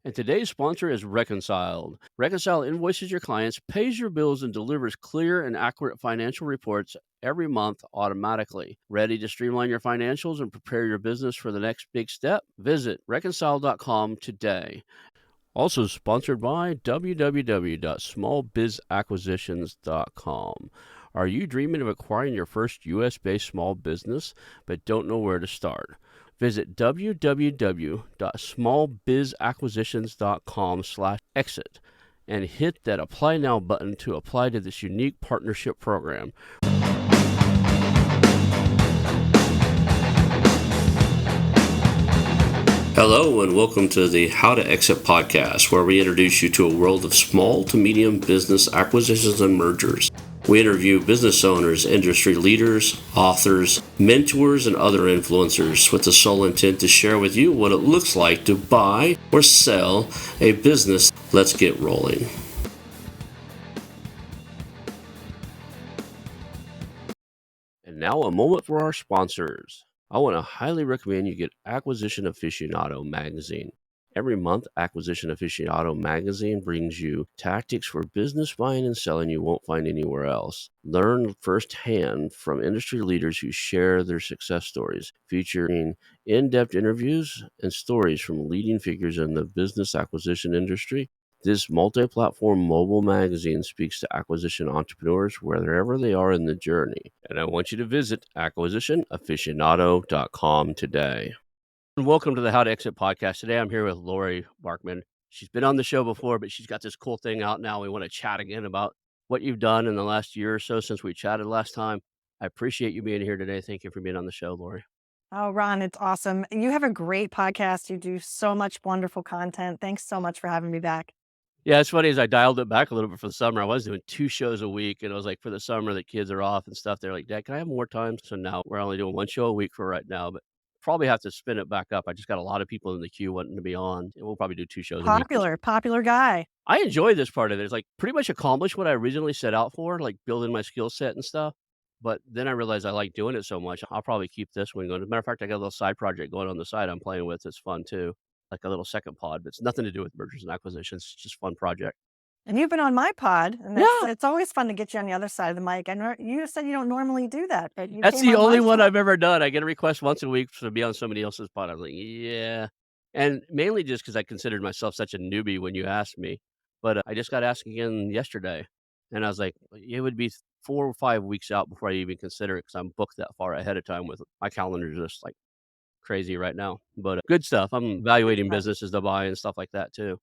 And today's sponsor is Reconciled. Reconcile invoices your clients, pays your bills, and delivers clear and accurate financial reports every month automatically. Ready to streamline your financials and prepare your business for the next big step? Visit reconcile.com today. Also sponsored by www.smallbizacquisitions.com. Are you dreaming of acquiring your first U.S.-based small business but don't know where to start? Visit www.smallbizacquisitions.com/exit and hit that Apply Now button to apply to this unique partnership program. Hello and welcome to the How to Exit podcast, where we introduce you to a world of small to medium business acquisitions and mergers. We interview business owners, industry leaders, authors, mentors, and other influencers with the sole intent to share with you what it looks like to buy or sell a business. Let's get rolling. And now a moment for our sponsors. I want to highly recommend you get Acquisition Aficionado magazine. Every month, Acquisition Aficionado magazine brings you tactics for business buying and selling you won't find anywhere else. Learn firsthand from industry leaders who share their success stories, featuring in-depth interviews and stories from leading figures in the business acquisition industry. This multi-platform mobile magazine speaks to acquisition entrepreneurs wherever they are in the journey. And I want you to visit acquisitionaficionado.com today. And welcome to the How to Exit podcast. Today I'm here with Laurie Barkman. She's been on the show before, but she's got this cool thing out now. We want to chat again about what you've done in the last year or so since we chatted last time. I appreciate you being here today. Thank you for being on the show, Laurie. Oh, Ron, it's awesome. You have a great podcast. You do so much wonderful content. Thanks so much for having me back. Yeah, it's funny as I dialed it back a little bit for the summer. I was doing 2 shows a week, and I was like, for the summer, the kids are off and stuff. They're like, "Dad, can I have more time?" So now we're only doing 1 show a week for right now, but probably have to spin it back up. I just got a lot of people in the queue wanting to be on, and we'll probably do 2 shows a week. Popular guy. I enjoy this part of it. It's like pretty much accomplished what I originally set out for, like building my skill set and stuff. But then I realized I like doing it so much. I'll probably keep this one going. As a matter of fact, I got a little side project going on the side I'm playing with. It's fun too, like a little second pod, but it's nothing to do with mergers and acquisitions. It's just a fun project. And you've been on my pod, and Yeah. it's always fun to get you on the other side of the mic. I know you said you don't normally do that, but you That's came the on only my one show. I've ever done. I get a request once a week to be on somebody else's pod. I was like, yeah. And mainly just because I considered myself such a newbie when you asked me. But I just got asked again yesterday. And I was like, it would be 4 or 5 weeks out before I even consider it because I'm booked that far ahead of time with my calendar is just like crazy right now. But good stuff. I'm evaluating businesses to buy and stuff like that too.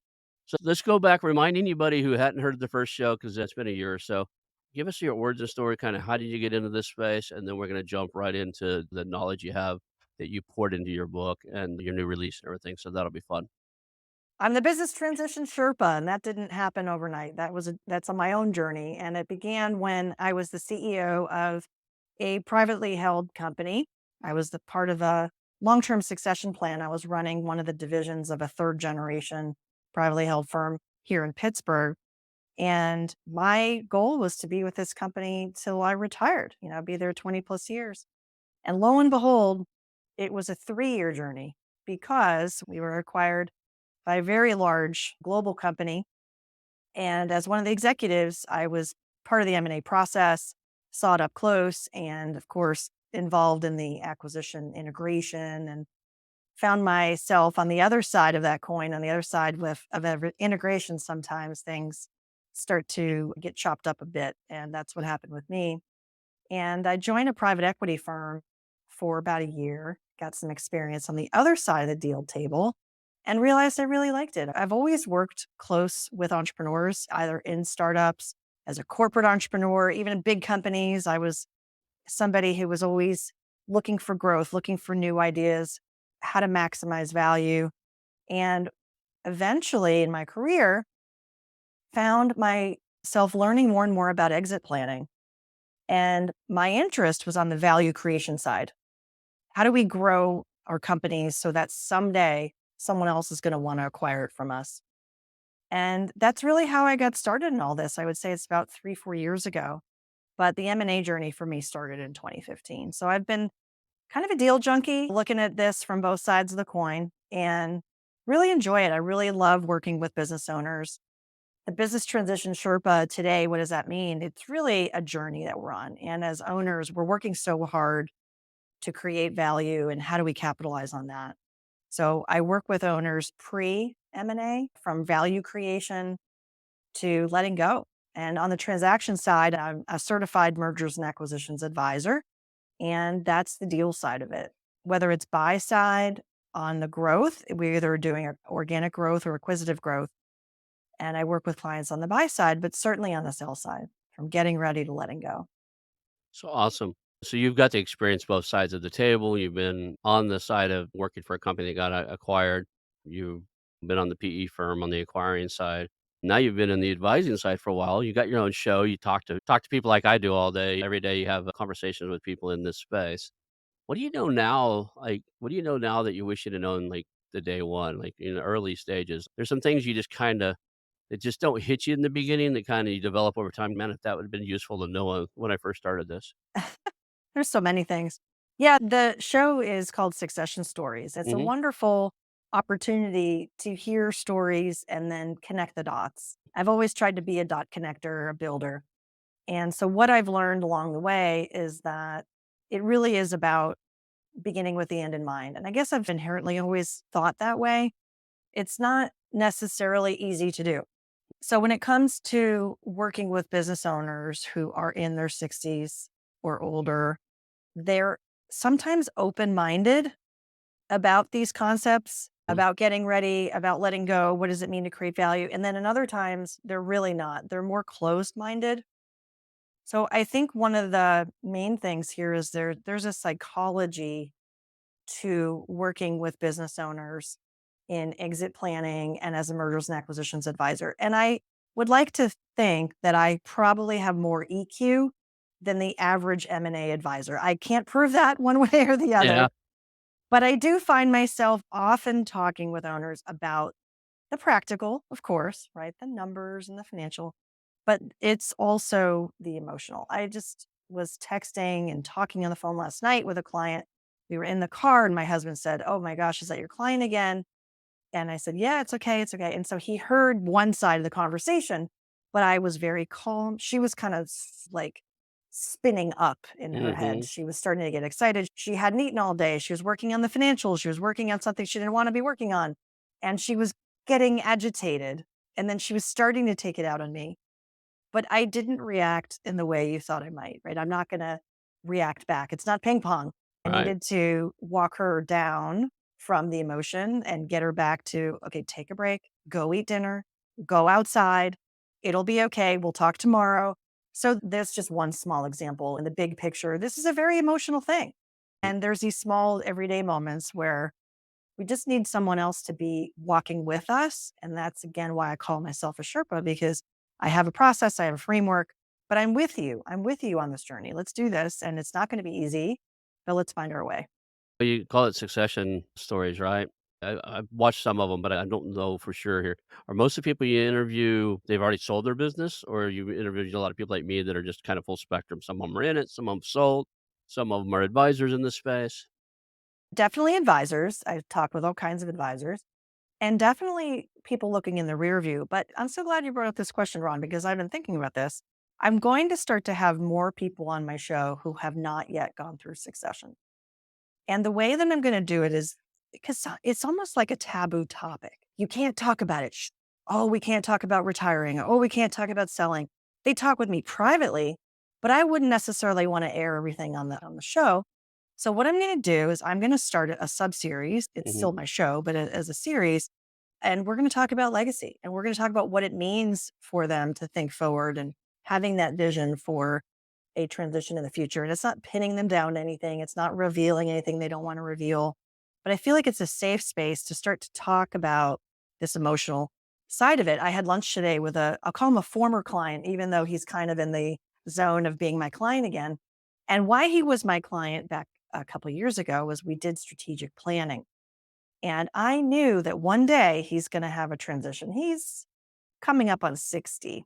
So let's go back, remind anybody who hadn't heard the first show, because it's been a year or so. Give us your origin story, kind of how did you get into this space? And then we're going to jump right into the knowledge you have that you poured into your book and your new release and everything. So that'll be fun. I'm the business transition Sherpa, and that didn't happen overnight. That's on my own journey, and it began when I was the CEO of a privately held company. I was the part of a long-term succession plan. I was running one of the divisions of a third generation privately held firm here in Pittsburgh. And my goal was to be with this company till I retired, be there 20 plus years. And lo and behold, it was a 3-year journey because we were acquired by a very large global company. And as one of the executives, I was part of the M&A process, saw it up close, and of course, involved in the acquisition integration, and found myself on the other side of that coin, on the other side of every integration. Sometimes things start to get chopped up a bit. And that's what happened with me. And I joined a private equity firm for about a year, got some experience on the other side of the deal table, and realized I really liked it. I've always worked close with entrepreneurs, either in startups, as a corporate entrepreneur, even in big companies. I was somebody who was always looking for growth, looking for new ideas, how to maximize value. And eventually in my career, found myself learning more and more about exit planning. And my interest was on the value creation side. How do we grow our companies so that someday someone else is going to want to acquire it from us? And that's really how I got started in all this. I would say it's about 3-4 years ago. But the M&A journey for me started in 2015. So I've been kind of a deal junkie, looking at this from both sides of the coin and really enjoy it. I really love working with business owners. The business transition Sherpa today, what does that mean? It's really a journey that we're on. And as owners, we're working so hard to create value and how do we capitalize on that? So I work with owners pre M&A from value creation to letting go. And on the transaction side, I'm a certified mergers and acquisitions advisor, and that's the deal side of it. Whether it's buy side on the growth, we're either doing organic growth or acquisitive growth. And I work with clients on the buy side, but certainly on the sell side, from getting ready to letting go. So awesome. So you've got to experience both sides of the table. You've been on the side of working for a company that got acquired. You've been on the PE firm on the acquiring side. Now you've been in the advising side for a while. You got your own show. You talk to people like I do all day. Every day you have conversations with people in this space. What do you know now? Like, what do you know now that you wish you'd have known like the day one, like in the early stages? There's some things you just kind of that just don't hit you in the beginning that kind of you develop over time. Man, if that would have been useful to know when I first started this. There's so many things. Yeah, the show is called Succession Stories. It's a Mhm. wonderful opportunity to hear stories and then connect the dots. I've always tried to be a dot connector, a builder. And so, what I've learned along the way is that it really is about beginning with the end in mind. And I guess I've inherently always thought that way. It's not necessarily easy to do. So, when it comes to working with business owners who are in their 60s or older, they're sometimes open-minded about these concepts, Mm. about getting ready, about letting go. What does it mean to create value? And then in other times, they're really not. They're more closed-minded. So I think one of the main things here is there's a psychology to working with business owners in exit planning and as a mergers and acquisitions advisor. And I would like to think that I probably have more EQ than the average M&A advisor. I can't prove that one way or the Yeah. other, but I do find myself often talking with owners about the practical, of course, right? The numbers and the financial, but it's also the emotional. I just was texting and talking on the phone last night with a client. We were in the car and my husband said, "Oh my gosh, is that your client again?" And I said, "Yeah, it's okay. It's okay." And so he heard one side of the conversation, but I was very calm. She was kind of like spinning up in her head. Mhm. She was starting to get excited. She hadn't eaten all day. She was working on the financials. She was working on something she didn't want to be working on. And she was getting agitated. And then she was starting to take it out on me. But I didn't react in the way you thought I might, right? I'm not going to react back. It's not ping pong. I Right. needed to walk her down from the emotion and get her back to, okay, take a break, go eat dinner, go outside. It'll be okay. We'll talk tomorrow. So there's just one small example in the big picture. This is a very emotional thing. Mm. And there's these small everyday moments where we just need someone else to be walking with us. And that's again why I call myself a Sherpa because I have a process, I have a framework, but I'm with you. I'm with you on this journey. Let's do this. And it's not going to be easy, but let's find our way. You call it succession stories, right? I've watched some of them, but I don't know for sure here. Are most of the people you interview, they've already sold their business, or you interviewed a lot of people like me that are just kind of full spectrum? Some of them are in it, some of them sold, some of them are advisors in this space. Definitely advisors. I've talked with all kinds of advisors and definitely people looking in the rear view. But I'm so glad you brought up this question, Ron, because I've been thinking about this. I'm going to start to have more people on my show who have not yet gone through succession. And the way that I'm gonna do it is because it's almost like a taboo topic. You can't talk about it. Oh, we can't talk about retiring. Oh, we can't talk about selling. They talk with me privately, but I wouldn't necessarily want to air everything on the show. So what I'm going to do is I'm going to start a sub series. It's Mhm. still my show, but as a series, and we're going to talk about legacy, and we're going to talk about what it means for them to think forward and having that vision for a transition in the future. And it's not pinning them down to anything. It's not revealing anything they don't want to reveal. But I feel like it's a safe space to start to talk about this emotional side of it. I had lunch today with I'll call him a former client, even though he's kind of in the zone of being my client again. And why he was my client back a couple of years ago was we did strategic planning. And I knew that one day he's going to have a transition. He's coming up on 60.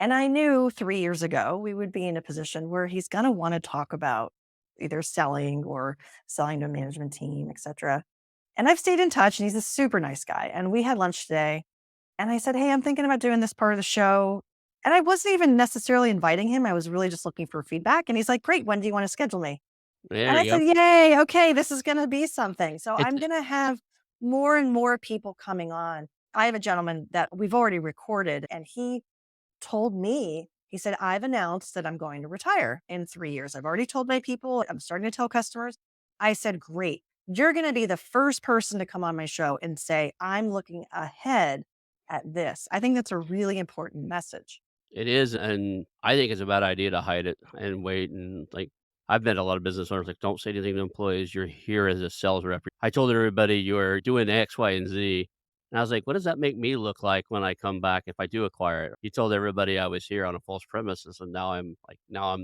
And I knew 3 years ago we would be in a position where he's gonna wanna talk about either selling or selling to a management team, etcetera. And I've stayed in touch, and he's a super nice guy. And we had lunch today. And I said, "Hey, I'm thinking about doing this part of the show." And I wasn't even necessarily inviting him. I was really just looking for feedback. And he's like, "Great. When do you want to schedule me?" And There I you said, go. "Yay. Okay. This is going to be something." So It's I'm going to have more and more people coming on. I have a gentleman that we've already recorded, and he told me, he said, "I've announced that I'm going to retire in 3 years. I've already told my people, I'm starting to tell customers." I said, "Great. You're going to be the first person to come on my show and say, I'm looking ahead at this." I think that's a really important message. It is, and I think it's a bad idea to hide it and wait and, like, I've met a lot of business owners, like, "Don't say anything to employees, you're here as a sales rep." I told everybody, "You're doing X, Y, and Z." And I was like, "What does that make me look like when I come back if I do acquire it?" You told everybody I was here on a false premises, and now I'm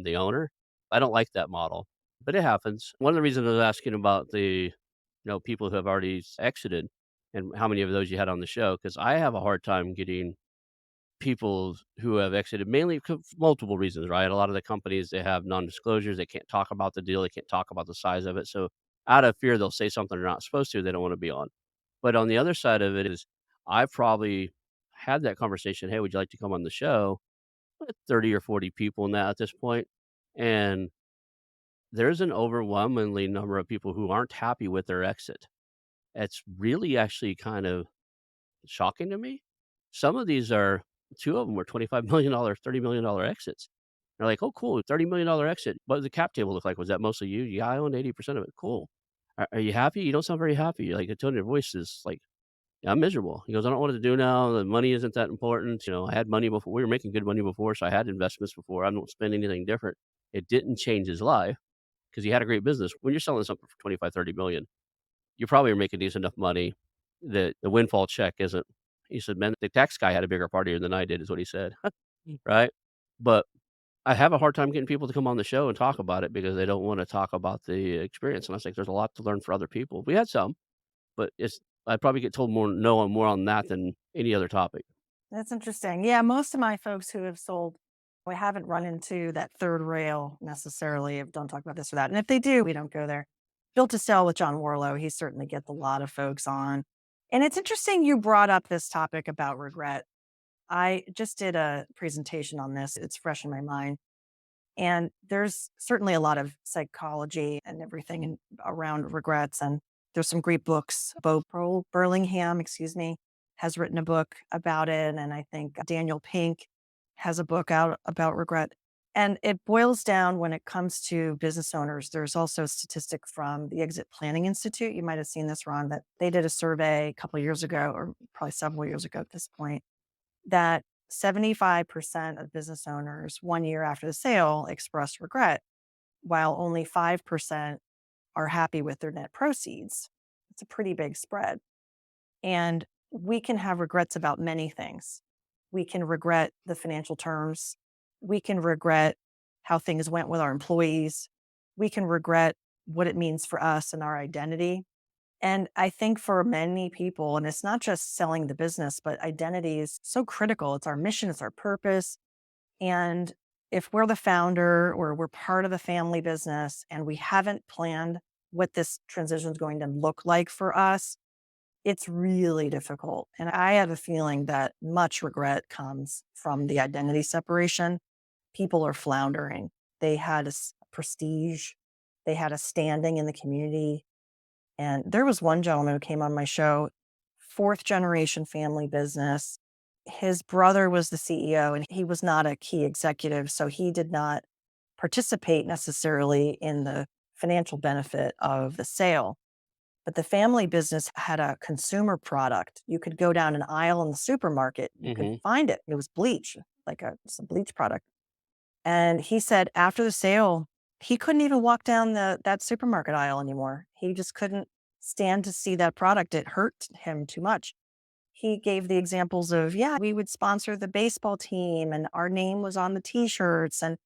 the owner? I don't like that model, but it happens. One of the reasons I was asking about people who have already exited and how many of those you had on the show, because I have a hard time getting people who have exited mainly for multiple reasons, right? A lot of the companies, they have non-disclosures. They can't talk about the deal. They can't talk about the size of it. So out of fear, they'll say something they're not supposed to. They don't want to be on. But on the other side of it is I've probably had that conversation. Hey, would you like to come on the show? With 30 or 40 people in that at this point. And there's an overwhelmingly number of people who aren't happy with their exit. It's really actually kind of shocking to me. Some of these are 2 of them were $25,000,000, $30,000,000 exits. They're like, "Oh, cool, $30,000,000 exit. What does the cap table look like? Was that mostly you?" "Yeah, I own 80% of it." "Cool. Are you happy? You don't sound very happy. Like, the tone of your voice is like." "Yeah, I'm miserable." He goes, "I don't know what to do now. The money isn't that important. I had money before. We were making good money before, so I had investments before. I don't spend anything different." It didn't change his life because he had a great business. When you're selling something for 25, 30,000,000, you probably are making decent enough money that the windfall check isn't. He said, "Man, the tax guy had a bigger party than I did," is what he said, right? But I have a hard time getting people to come on the show and talk about it because they don't wanna talk about the experience, and I was like, "There's a lot to learn for other people." We had some, but I'd probably get told more on that than any other topic. That's interesting. Yeah, most of my folks who have sold, we haven't run into that third rail necessarily of don't talk about this or that. And if they do, we don't go there. Built to Sell with John Warlow, he certainly gets a lot of folks on. And it's interesting you brought up this topic about regret. I just did a presentation on this. It's fresh in my mind. And there's certainly a lot of psychology and everything around regrets. And there's some great books. Burlingham, excuse me, has written a book about it. And I think Daniel Pink has a book out about regret. And it boils down when it comes to business owners. There's also a statistic from the Exit Planning Institute. You might have seen this, Ron, that they did a survey a couple of years ago, or probably several years ago at this point, that 75% of business owners 1 year after the sale express regret, while only 5% are happy with their net proceeds. It's a pretty big spread. And we can have regrets about many things. We can regret the financial terms. We can regret how things went with our employees. We can regret what it means for us and our identity. And I think for many people, and it's not just selling the business, but identity is so critical. It's our mission, it's our purpose. And if we're the founder or we're part of the family business and we haven't planned what this transition is going to look like for us, it's really difficult. And I have a feeling that much regret comes from the identity separation. People are floundering. They had prestige, they had a standing in the community, and there was one gentleman who came on my show, fourth generation family business. His brother was the CEO and he was not a key executive. So he did not participate necessarily in the financial benefit of the sale. But the family business had a consumer product. You could go down an aisle in the supermarket, you could Mhm. find it. It was bleach, like it's a bleach product. And he said after the sale, he couldn't even walk down that supermarket aisle anymore. He just couldn't stand to see that product. It hurt him too much. He gave the examples of, yeah, we would sponsor the baseball team and our name was on the t-shirts and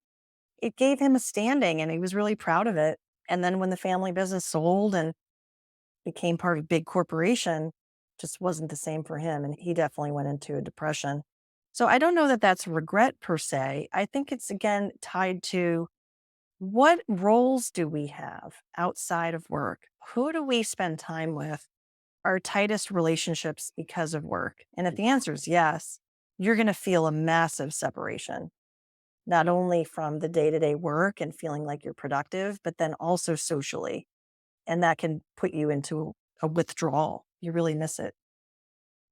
it gave him a standing and he was really proud of it. And then when the family business sold and became part of a big corporation, just wasn't the same for him. And he definitely went into a depression. So I don't know that that's regret per se. I think it's again tied to what roles do we have outside of work? Who do we spend time with? our tightest relationships because of work? And if the answer is yes, you're going to feel a massive separation, not only from the day to day work and feeling like you're productive, but then also socially. And that can put you into a withdrawal. You really miss it.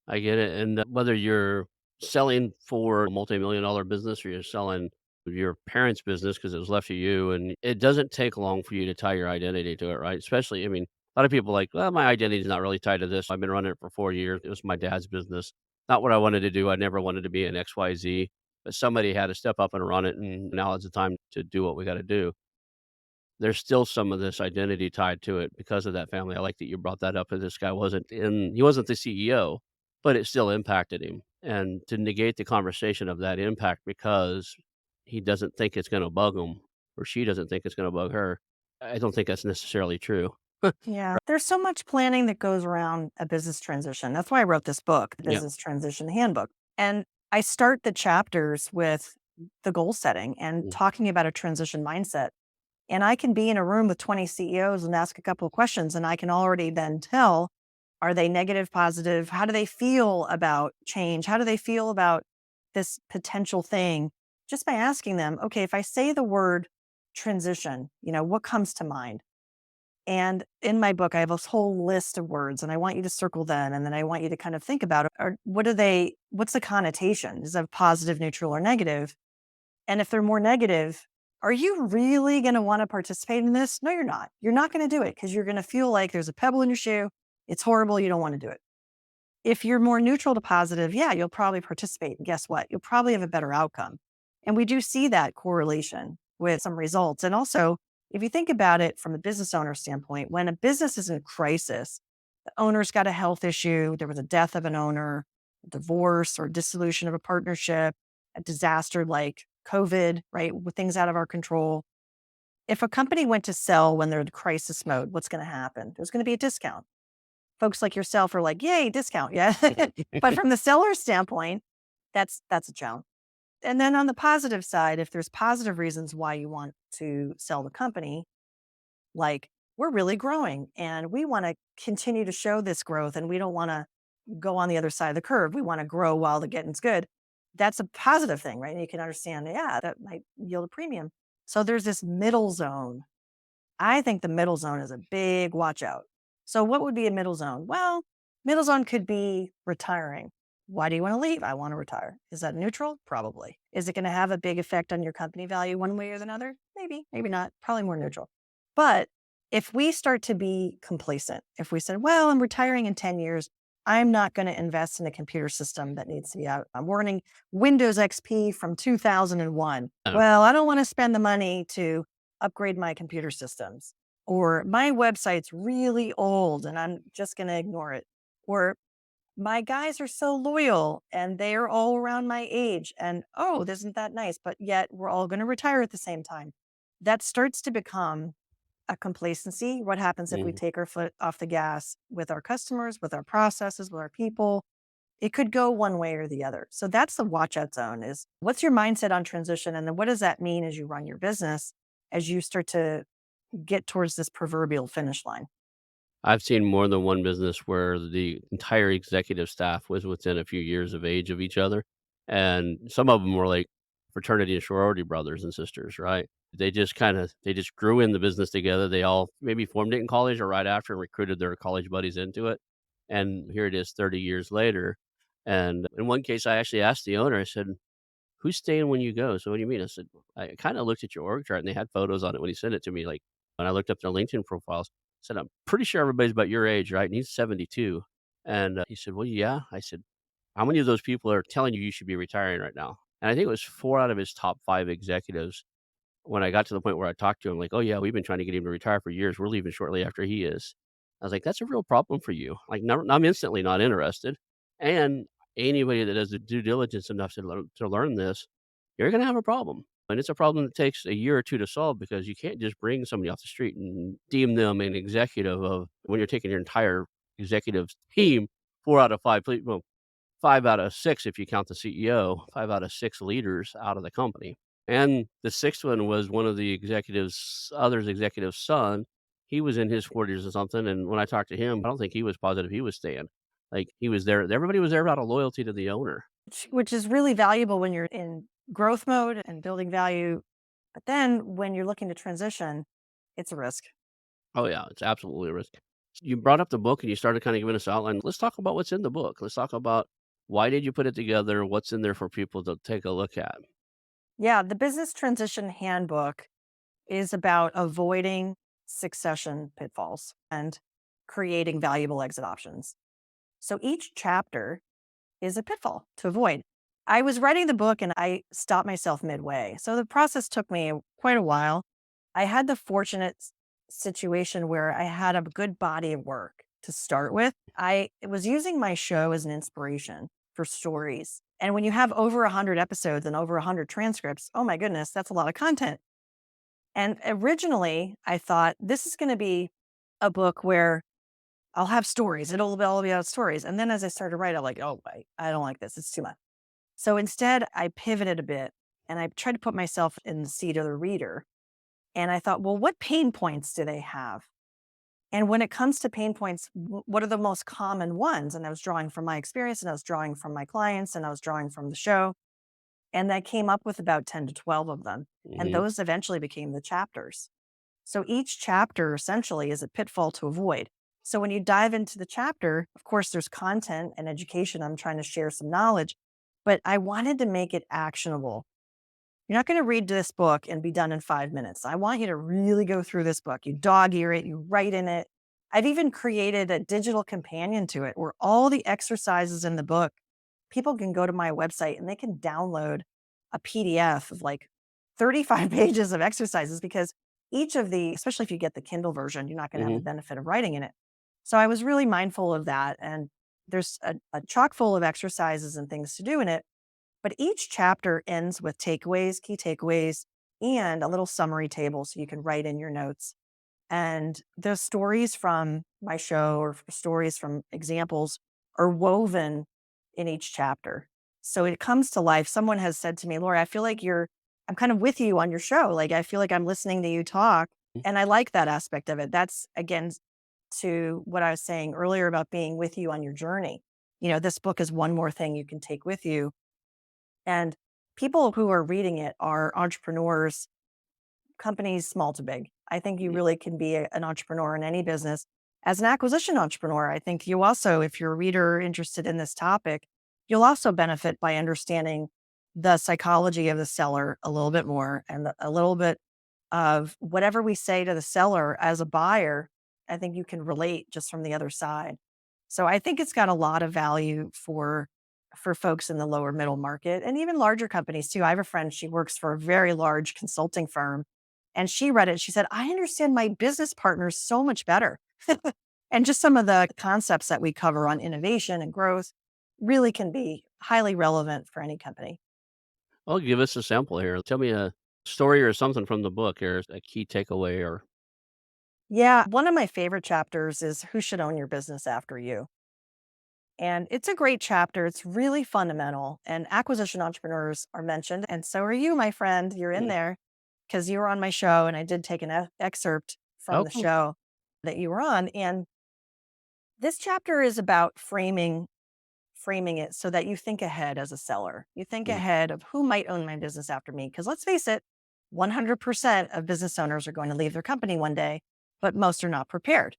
I get it, and, whether you're selling for a multi-million-dollar business or you're selling your parents' business because it was left to you, and it doesn't take long for you to tie your identity to it, right? Especially, I mean, a lot of people are like, "Well, my identity is not really tied to this. I've been running it for 4 years. It was my dad's business. Not what I wanted to do. I never wanted to be an XYZ, but somebody had to step up and run it, and now is the time to do what we gotta do." There's still some of this identity tied to it because of that family. I like that you brought that up, that this guy he wasn't the CEO, but it still impacted him. And to negate the conversation of that impact because he doesn't think it's gonna bug him or she doesn't think it's gonna bug her, I don't think that's necessarily true. Yeah. There's so much planning that goes around a business transition. That's why I wrote this book, The Yeah. Business Transition Handbook. And I start the chapters with the goal setting and Mm. talking about a transition mindset. And I can be in a room with 20 CEOs and ask a couple of questions, and I can already then tell, are they negative, positive? How do they feel about change? How do they feel about this potential thing? Just by asking them, okay, if I say the word transition, what comes to mind? And in my book, I have this whole list of words, and I want you to circle them. And then I want you to kind of think about it. Or what's the connotation? Is that positive, neutral, or negative? And if they're more negative, are you really going to want to participate in this? No, you're not. You're not going to do it because you're going to feel like there's a pebble in your shoe. It's horrible. You don't want to do it. If you're more neutral to positive, yeah, you'll probably participate. And guess what? You'll probably have a better outcome. And we do see that correlation with some results. And also, if you think about it from a business owner standpoint, when a business is in crisis, the owner's got a health issue, there was a death of an owner, a divorce or dissolution of a partnership, a disaster like COVID, right? With things out of our control. If a company went to sell when they're in crisis mode, what's going to happen? There's going to be a discount. Folks like yourself are like, yay, discount. Yeah. But from the seller's standpoint, that's a challenge. And then on the positive side, if there's positive reasons why you want to sell the company, like we're really growing and we want to continue to show this growth and we don't want to go on the other side of the curve. We want to grow while the getting's good. That's a positive thing, right? And you can understand, yeah, that might yield a premium. So there's this middle zone. I think the middle zone is a big watch out. So what would be a middle zone? Well, middle zone could be retiring. Why do you want to leave? I want to retire. Is that neutral? Probably. Is it going to have a big effect on your company value one way or another? Maybe, maybe not. Probably more neutral. But if we start to be complacent, if we said, well, I'm retiring in 10 years, I'm not going to invest in a computer system that needs to be out. I'm running Windows XP from 2001. Oh, Well, I don't want to spend the money to upgrade my computer systems. Or my website's really old and I'm just going to ignore it. Or my guys are so loyal and they're all around my age. And oh, isn't that nice? But yet we're all going to retire at the same time. That starts to become a complacency. What happens if we mhm. take our foot off the gas with our customers, with our processes, with our people? It could go one way or the other. So that's the watch out zone is what's your mindset on transition? And then what does that mean as you run your business, as you start to get towards this proverbial finish line? I've seen more than one business where the entire executive staff was within a few years of age of each other, and some of them were like fraternity and sorority brothers and sisters, right? They just grew in the business together. They all maybe formed it in college or right after and recruited their college buddies into it, and here it is 30 years later, and in one case, I actually asked the owner, I said, "Who's staying when you go?" "So what do you mean?" I said, "I kinda looked at your org chart," and they had photos on it when he sent it to me, like, when I looked up their LinkedIn profiles, said, "I'm pretty sure everybody's about your age, right?" And he's 72. And, he said, "Well, yeah." I said, "How many of those people are telling you you should be retiring right now?" And I think it was 4 out of his top 5 executives. When I got to the point where I talked to him, like, "Oh, yeah, we've been trying to get him to retire for years. We're leaving shortly after he is." I was like, "That's a real problem for you." Like, no, I'm instantly not interested. And anybody that does the due diligence enough to learn this, you're gonna have a problem. And it's a problem that takes a year or 2 to solve because you can't just bring somebody off the street and deem them an executive of when you're taking your entire executive team, 4 out of 5 well, 5 out of 6 if you count the CEO, 5 out of 6 leaders out of the company. And the 6th one was one of the executives' son. he was in his 40s or something, and when I talked to him, I don't think he was positive he was staying. Like, he was there everybody was there out of loyalty to the owner. Which is really valuable when you're in growth mode and building value. But then when you're looking to transition, it's a risk. Oh, yeah, it's absolutely a risk. You brought up the book and you started kinda giving us an outline. Let's talk about what's in the book. Let's talk about why did you put it together? What's in there for people to take a look at? Yeah, the Business Transition Handbook is about avoiding succession pitfalls and creating valuable exit options. So each chapter is a pitfall to avoid. I was writing the book and I stopped myself midway. So the process took me quite a while. I had the fortunate situation where I had a good body of work to start with. I was using my show as an inspiration for stories. And when you have over 100 episodes and over 100 transcripts, oh my goodness, that's a lot of content. And originally, I thought this is going to be a book where I'll have stories. It'll all be about stories. And then as I started to write, I'm like, oh, I don't like this. It's too much. So instead, I pivoted a bit and I tried to put myself in the seat of the reader. And I thought, well, what pain points do they have? And when it comes to pain points, what are the most common ones? And I was drawing from my experience and I was drawing from my clients and I was drawing from the show. And I came up with about 10 to 12 of them. And Mhm. those eventually became the chapters. So each chapter essentially is a pitfall to avoid. So when you dive into the chapter, of course, there's content and education. I'm trying to share some knowledge, but I wanted to make it actionable. You're not going to read this book and be done in 5 minutes. I want you to really go through this book. You dog ear it, you write in it. I've even created a digital companion to it where all the exercises in the book, people can go to my website and they can download a PDF of like 35 pages of exercises because each of the, especially if you get the Kindle version, you're not going to have the Mhm. benefit of writing in it. So I was really mindful of that. And there's a chock full of exercises and things to do in it, but each chapter ends with takeaways, key takeaways, and a little summary table so you can write in your notes. And the stories from my show or stories from examples are woven in each chapter. So it comes to life. Someone has said to me, Laura, I feel like I'm kind of with you on your show. Like I feel like I'm listening to you talk. And I like that aspect of it. That's again to what I was saying earlier about being with you on your journey. This book is one more thing you can take with you, and people who are reading it are entrepreneurs, companies small to big. I think you Mm. really can be an entrepreneur in any business. As an acquisition entrepreneur, I think you also, if you're a reader interested in this topic, you'll also benefit by understanding the psychology of the seller a little bit more and a little bit of whatever we say to the seller as a buyer. I think you can relate just from the other side. So I think it's got a lot of value for folks in the lower middle market and even larger companies too. I have a friend, she works for a very large consulting firm, and she read it. She said, I understand my business partners so much better. And just some of the concepts that we cover on innovation and growth really can be highly relevant for any company. Oh, give us a sample here. Tell me a story or something from the book here, a key takeaway or Yeah. One of my favorite chapters is Who Should Own Your Business After You? And it's a great chapter. It's really fundamental. And acquisition entrepreneurs are mentioned. And so are you, my friend. You're in mm. there because you were on my show. And I did take an excerpt from Oh, the cool. show that you were on. And this chapter is about framing it so that you think ahead as a seller. You think Mhm. ahead of who might own my business after me. Because let's face it, 100% of business owners are going to leave their company one day, but most are not prepared.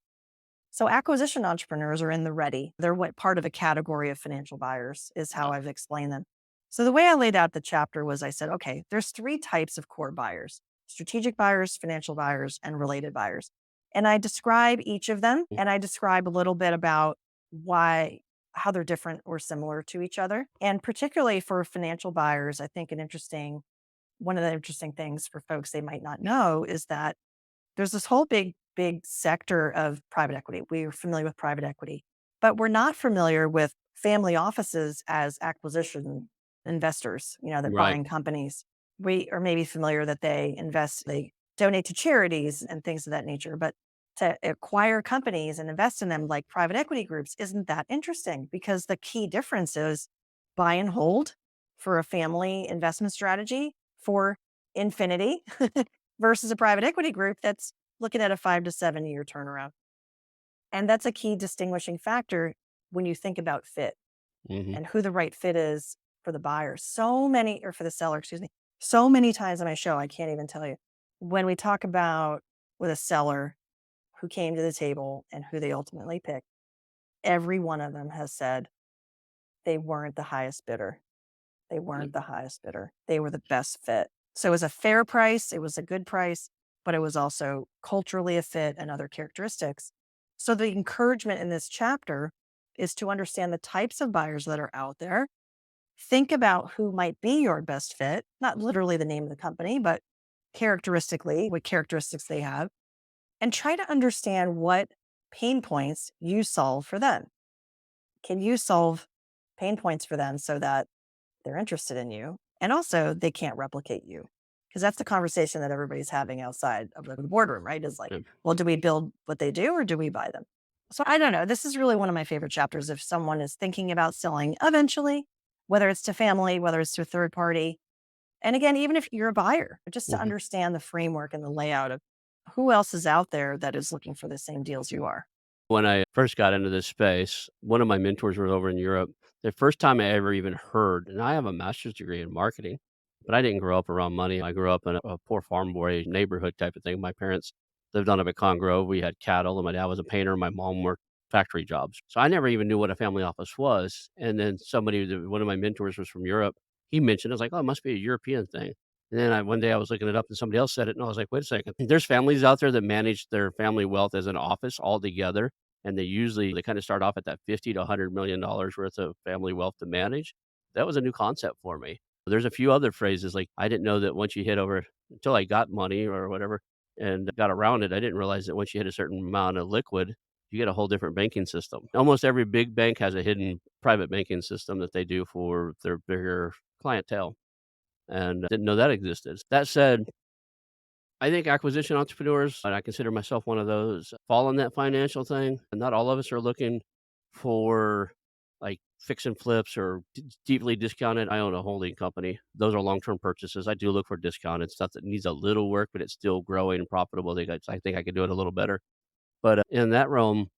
So acquisition entrepreneurs are in the ready. They're what part of a category of financial buyers is how Yeah. I've explained them. So the way I laid out the chapter was I said, okay, there's three types of core buyers: strategic buyers, financial buyers, and related buyers. And I describe each of them Mm. and I describe a little bit about how they're different or similar to each other. And particularly for financial buyers, I think one of the interesting things for folks they might not know is that there's this whole big sector of private equity. We're familiar with private equity, but we're not familiar with family offices as acquisition investors, that Right. buying companies. We are maybe familiar that they donate to charities and things of that nature, but to acquire companies and invest in them like private equity groups isn't that interesting because the key difference is buy and hold for a family investment strategy for infinity versus a private equity group that's looking at a 5 to 7 year turnaround. And that's a key distinguishing factor when you think about fit Mhm. and who the right fit is for the buyer. So many, or for the seller, excuse me. So many times on my show, I can't even tell you, when we talk about with a seller who came to the table and who they ultimately picked, every one of them has said they weren't the highest bidder. They Yep. weren't the highest bidder. They were the best fit. So it was a fair price, it was a good price, but it was also culturally a fit and other characteristics. So the encouragement in this chapter is to understand the types of buyers that are out there. Think about who might be your best fit, not literally the name of the company, but characteristically, what characteristics they have, and try to understand what pain points you solve for them. Can you solve pain points for them so that they're interested in you, and also they can't replicate you? Because that's the conversation that everybody's having outside of the boardroom, right? Is like, Yep. well, do we build what they do or do we buy them? So I don't know. This is really one of my favorite chapters if someone is thinking about selling eventually, whether it's to family, whether it's to a third party. And again, even if you're a buyer, just to Mhm. understand the framework and the layout of who else is out there that is looking for the same deals you are. When I first got into this space, one of my mentors was over in Europe. The first time I ever even heard, and I have a master's degree in marketing, but I didn't grow up around money. I grew up in a poor farm boy neighborhood type of thing. My parents lived on a pecan grove. We had cattle, and my dad was a painter. My mom worked factory jobs. So I never even knew what a family office was. And then one of my mentors was from Europe. He mentioned, I was like, oh, it must be a European thing. And then one day I was looking it up and somebody else said it. And I was like, wait a second. There's families out there that manage their family wealth as an office all together, and they kind of start off at that 50 to $100 million worth of family wealth to manage. That was a new concept for me. There's a few other phrases like I didn't know that once you hit over until I got money or whatever and got around it, I didn't realize that once you hit a certain amount of liquid, you get a whole different banking system. Almost every big bank has a hidden private banking system that they do for their bigger clientele, and didn't know that existed. That said, I think acquisition entrepreneurs, and I consider myself one of those, fall in that financial thing. And not all of us are looking for like fix and flips or deeply discounted. I own a holding company. Those are long term purchases. I do look for discounted stuff that needs a little work, but it's still growing and profitable. I think I could do it a little better. But in that realm,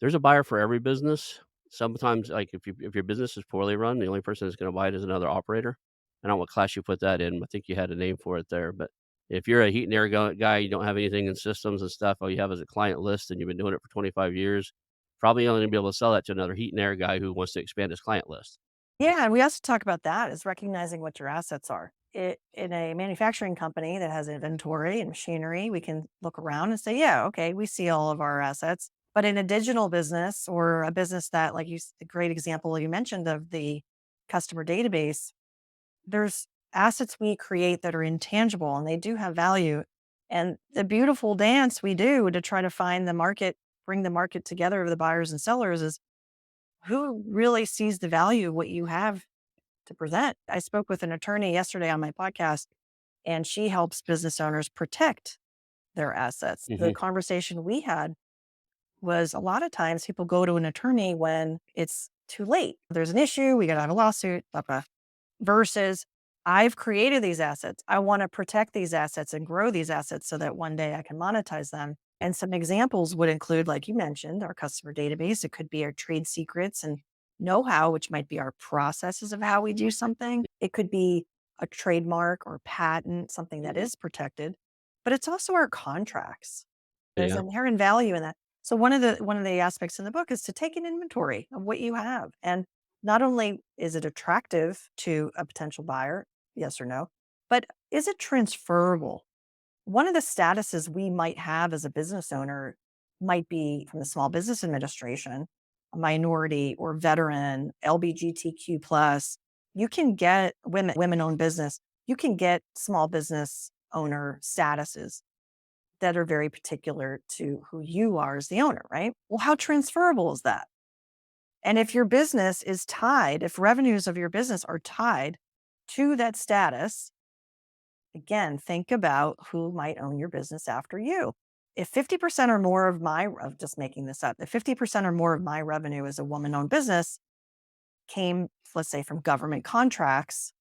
there's a buyer for every business. Sometimes, like if your business is poorly run, the only person that's gonna buy it is another operator. I don't know what class you put that in. I think you had a name for it there, but if you're a heat and air guy, you don't have anything in systems and stuff, all you have is a client list and you've been doing it for 25 years, probably only gonna be able to sell that to another heat and air guy who wants to expand his client list. Yeah, and we also talk about that is recognizing what your assets are. In a manufacturing company that has inventory and machinery, we can look around and say, yeah, okay, we see all of our assets. But in a digital business or a business that, like a great example you mentioned of the customer database, there's assets we create that are intangible and they do have value. And the beautiful dance we do to try to find the market, bring the market together of the buyers and sellers is who really sees the value of what you have to present. I spoke with an attorney yesterday on my podcast, and she helps business owners protect their assets. The Mhm. conversation we had was a lot of times people go to an attorney when it's too late. There's an issue, we got to have a lawsuit, blah, blah, versus I've created these assets. I want to protect these assets and grow these assets so that one day I can monetize them. And some examples would include, like you mentioned, our customer database. It could be our trade secrets and know how, which might be our processes of how we do something. It could be a trademark or patent, something that is protected, but it's also our contracts. There's Yeah. inherent value in that. So one of the aspects in the book is to take an inventory of what you have. And not only is it attractive to a potential buyer, yes or no, but is it transferable? One of the statuses we might have as a business owner might be from the Small Business Administration, a minority or veteran, LBGTQ plus. You can get women owned business. You can get small business owner statuses that are very particular to who you are as the owner, right? Well, how transferable is that? And if your business is tied, if revenues of your business are tied to that status, again, think about who might own your business after you. If 50% or more of of just making this up, if 50% or more of my revenue as a woman owned business came, let's say, from government contracts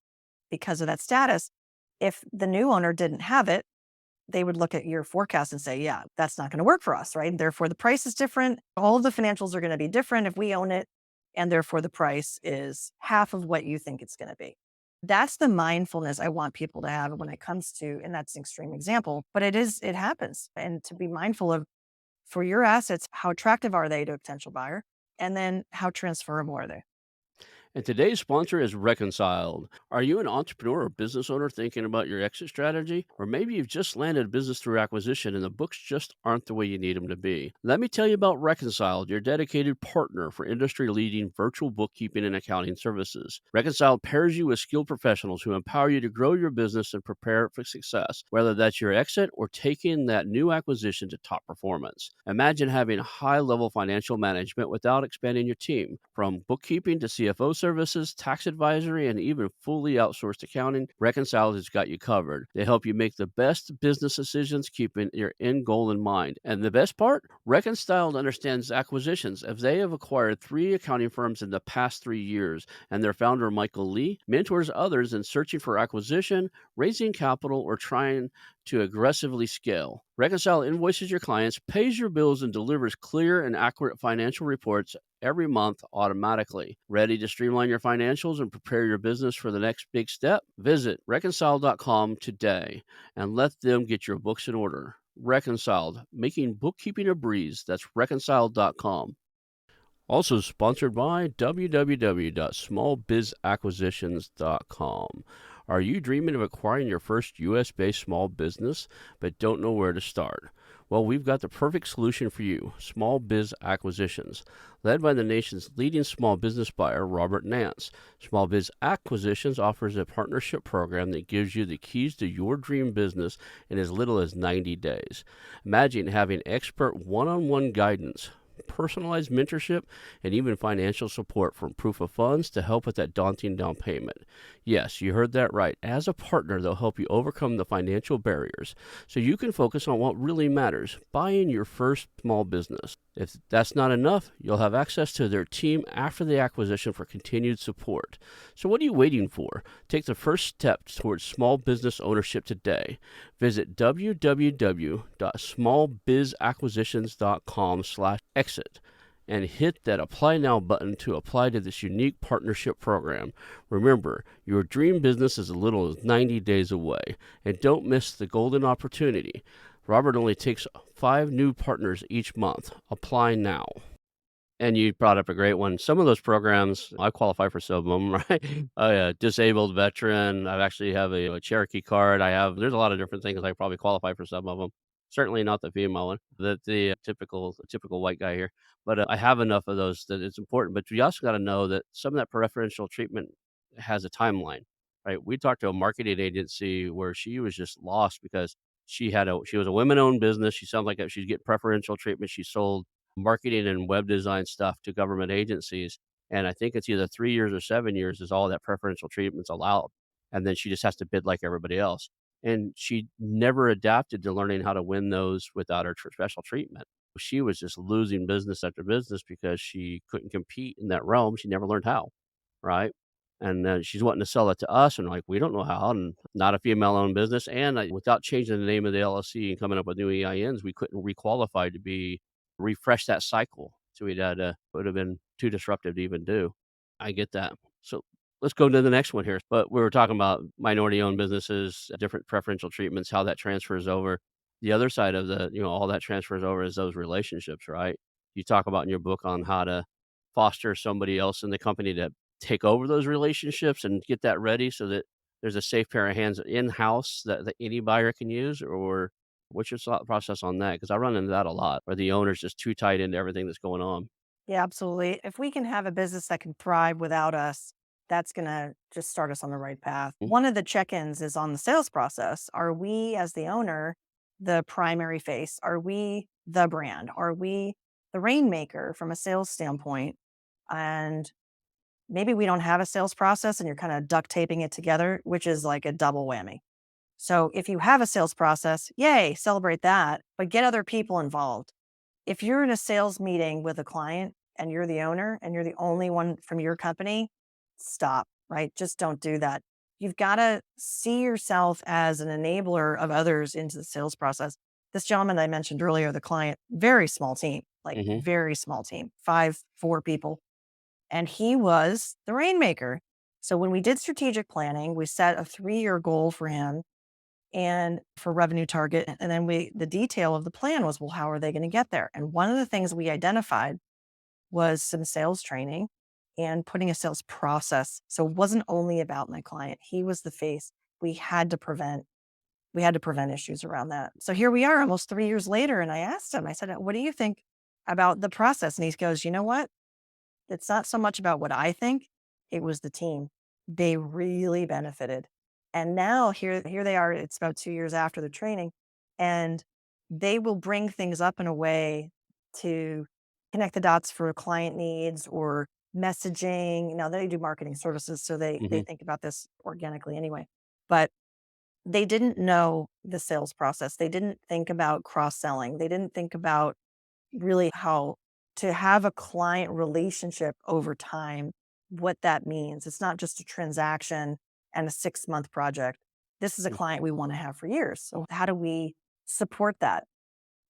because of that status, if the new owner didn't have it, they would look at your forecast and say, yeah, that's not going to work for us, right? Therefore, the price is different. All of the financials are going to be different if we own it. And therefore, the price is half of what you think it's going to be. That's the mindfulness I want people to have when it comes to, and that's an extreme example, but it happens. And to be mindful of for your assets, how attractive are they to a potential buyer? And then how transferable are they? And today's sponsor is Reconciled. Are you an entrepreneur or business owner thinking about your exit strategy? Or maybe you've just landed a business through acquisition and the books just aren't the way you need them to be. Let me tell you about Reconciled, your dedicated partner for industry leading virtual bookkeeping and accounting services. Reconciled pairs you with skilled professionals who empower you to grow your business and prepare it for success, whether that's your exit or taking that new acquisition to top performance. Imagine having high level financial management without expanding your team. From bookkeeping to CFO services, tax advisory, and even fully outsourced accounting, Reconciled has got you covered. They help you make the best business decisions, keeping your end goal in mind. And the best part? Reconciled understands acquisitions, as they have acquired 3 accounting firms in the past 3 years, and their founder, Michael Lee, mentors others in searching for acquisition, raising capital, or trying to aggressively scale. Reconcile invoices your clients, pays your bills, and delivers clear and accurate financial reports every month automatically. Ready to streamline your financials and prepare your business for the next big step? Visit reconcile.com today and let them get your books in order. Reconciled, making bookkeeping a breeze. That's reconciled.com. Also sponsored by www.smallbizacquisitions.com. Are you dreaming of acquiring your first US based small business but don't know where to start? Well, we've got the perfect solution for you, Small Biz Acquisitions. Led by the nation's leading small business buyer, Robert Nance, Small Biz Acquisitions offers a partnership program that gives you the keys to your dream business in as little as 90 days. Imagine having expert one on one guidance, personalized mentorship, and even financial support from proof of funds to help with that daunting down payment. Yes, you heard that right. As a partner, they'll help you overcome the financial barriers so you can focus on what really matters, buying your first small business. If that's not enough, you'll have access to their team after the acquisition for continued support. So what are you waiting for? Take the first step towards small business ownership today. Visit www.smallbizacquisitions.com/exit and hit that apply now button to apply to this unique partnership program. Remember, your dream business is as little as 90 days away, and don't miss the golden opportunity. Robert only takes 5 new partners each month. Apply now. And you brought up a great one. Some of those programs, I qualify for some of them, right? Disabled veteran. I actually have a Cherokee card. There's a lot of different things. I probably qualify for some of them. Certainly not the female one, the typical white guy here. But I have enough of those that it's important. But you also got to know that some of that preferential treatment has a timeline, right? We talked to a marketing agency where she was just lost because she was a women-owned business. She sounds like she'd get preferential treatment. She sold marketing and web design stuff to government agencies. And I think it's either 3 years or 7 years is all that preferential treatment's allowed. And then she just has to bid like everybody else. And she never adapted to learning how to win those without her special treatment. She was just losing business after business because she couldn't compete in that realm. She never learned how, right? And she's wanting to sell it to us, and like we don't know how, and not a female-owned business, and without changing the name of the LLC and coming up with new EINs, we couldn't requalify to be refresh that cycle. So we'd had would have been too disruptive to even do. I get that. So let's go to the next one here. But we were talking about minority-owned businesses, different preferential treatments, how that transfers over. The other side of all that transfers over is those relationships, right? You talk about in your book on how to foster somebody else in the company to take over those relationships and get that ready so that there's a safe pair of hands in-house that any buyer can use, or what's your thought process on that? Because I run into that a lot, where the owner's just too tied into everything that's going on. Yeah, absolutely. If we can have a business that can thrive without us, that's going to just start us on the right path. Mm, One of the check ins is on the sales process. Are we, as the owner, the primary face? Are we the brand? Are we the rainmaker from a sales standpoint? And maybe we don't have a sales process and you're kind of duct taping it together, which is like a double whammy. So if you have a sales process, yay, celebrate that, but get other people involved. If you're in a sales meeting with a client and you're the owner and you're the only one from your company, stop, right? Just don't do that. You've got to see yourself as an enabler of others into the sales process. This gentleman I mentioned earlier, the client, very small team, like Mhm. very small team, 4 people. And he was the rainmaker. So when we did strategic planning, we set a 3-year goal for him and for revenue target. And then the detail of the plan was, well, how are they going to get there? And one of the things we identified was some sales training and putting a sales process. So it wasn't only about my client. He was the face. We had to prevent we had to prevent issues around that. So here we are almost 3 years later and I asked him, I said, "What do you think about the process?" And he goes, "You know what? It's not so much about what I think, it was the team. They really benefited." And now here they are, it's about 2 years after the training, and they will bring things up in a way to connect the dots for client needs or messaging. Now they do marketing services, so they Mhm. think about this organically anyway. But they didn't know the sales process. They didn't think about cross-selling. They didn't think about really how to have a client relationship over time, what that means. It's not just a transaction and a 6-month project. This is a Mm. client we want to have for years. So how do we support that?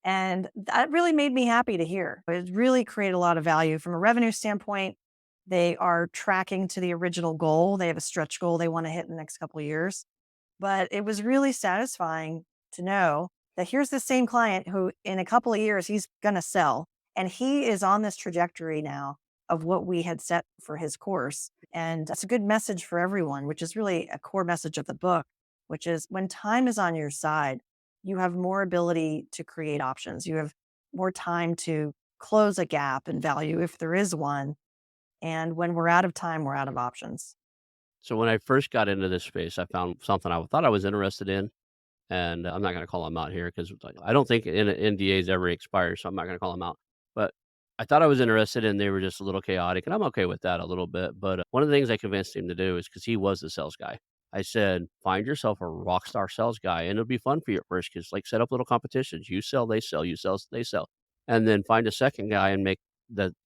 And that really made me happy to hear. It really created a lot of value from a revenue standpoint. They are tracking to the original goal. They have a stretch goal they want to hit in the next couple of years. But it was really satisfying to know that here's the same client who in a couple of years he's going to sell, and he is on this trajectory now of what we had set for his course. And that's a good message for everyone, which is really a core message of the book, which is when time is on your side, you have more ability to create options. You have more time to close a gap in value if there is one. And when we're out of time, we're out of options. So when I first got into this space, I found something I thought I was interested in, and I'm not gonna call them out here because I don't think NDAs ever expire, so I'm not gonna call them out. But I thought I was interested, and they were just a little chaotic, and I'm okay with that a little bit. But one of the things I convinced him to do is because he was the sales guy. I said, "Find yourself a rock star sales guy, and it'll be fun for you at first. Because like, set up little competitions. You sell, they sell. You sell, they sell. And then find a second guy and make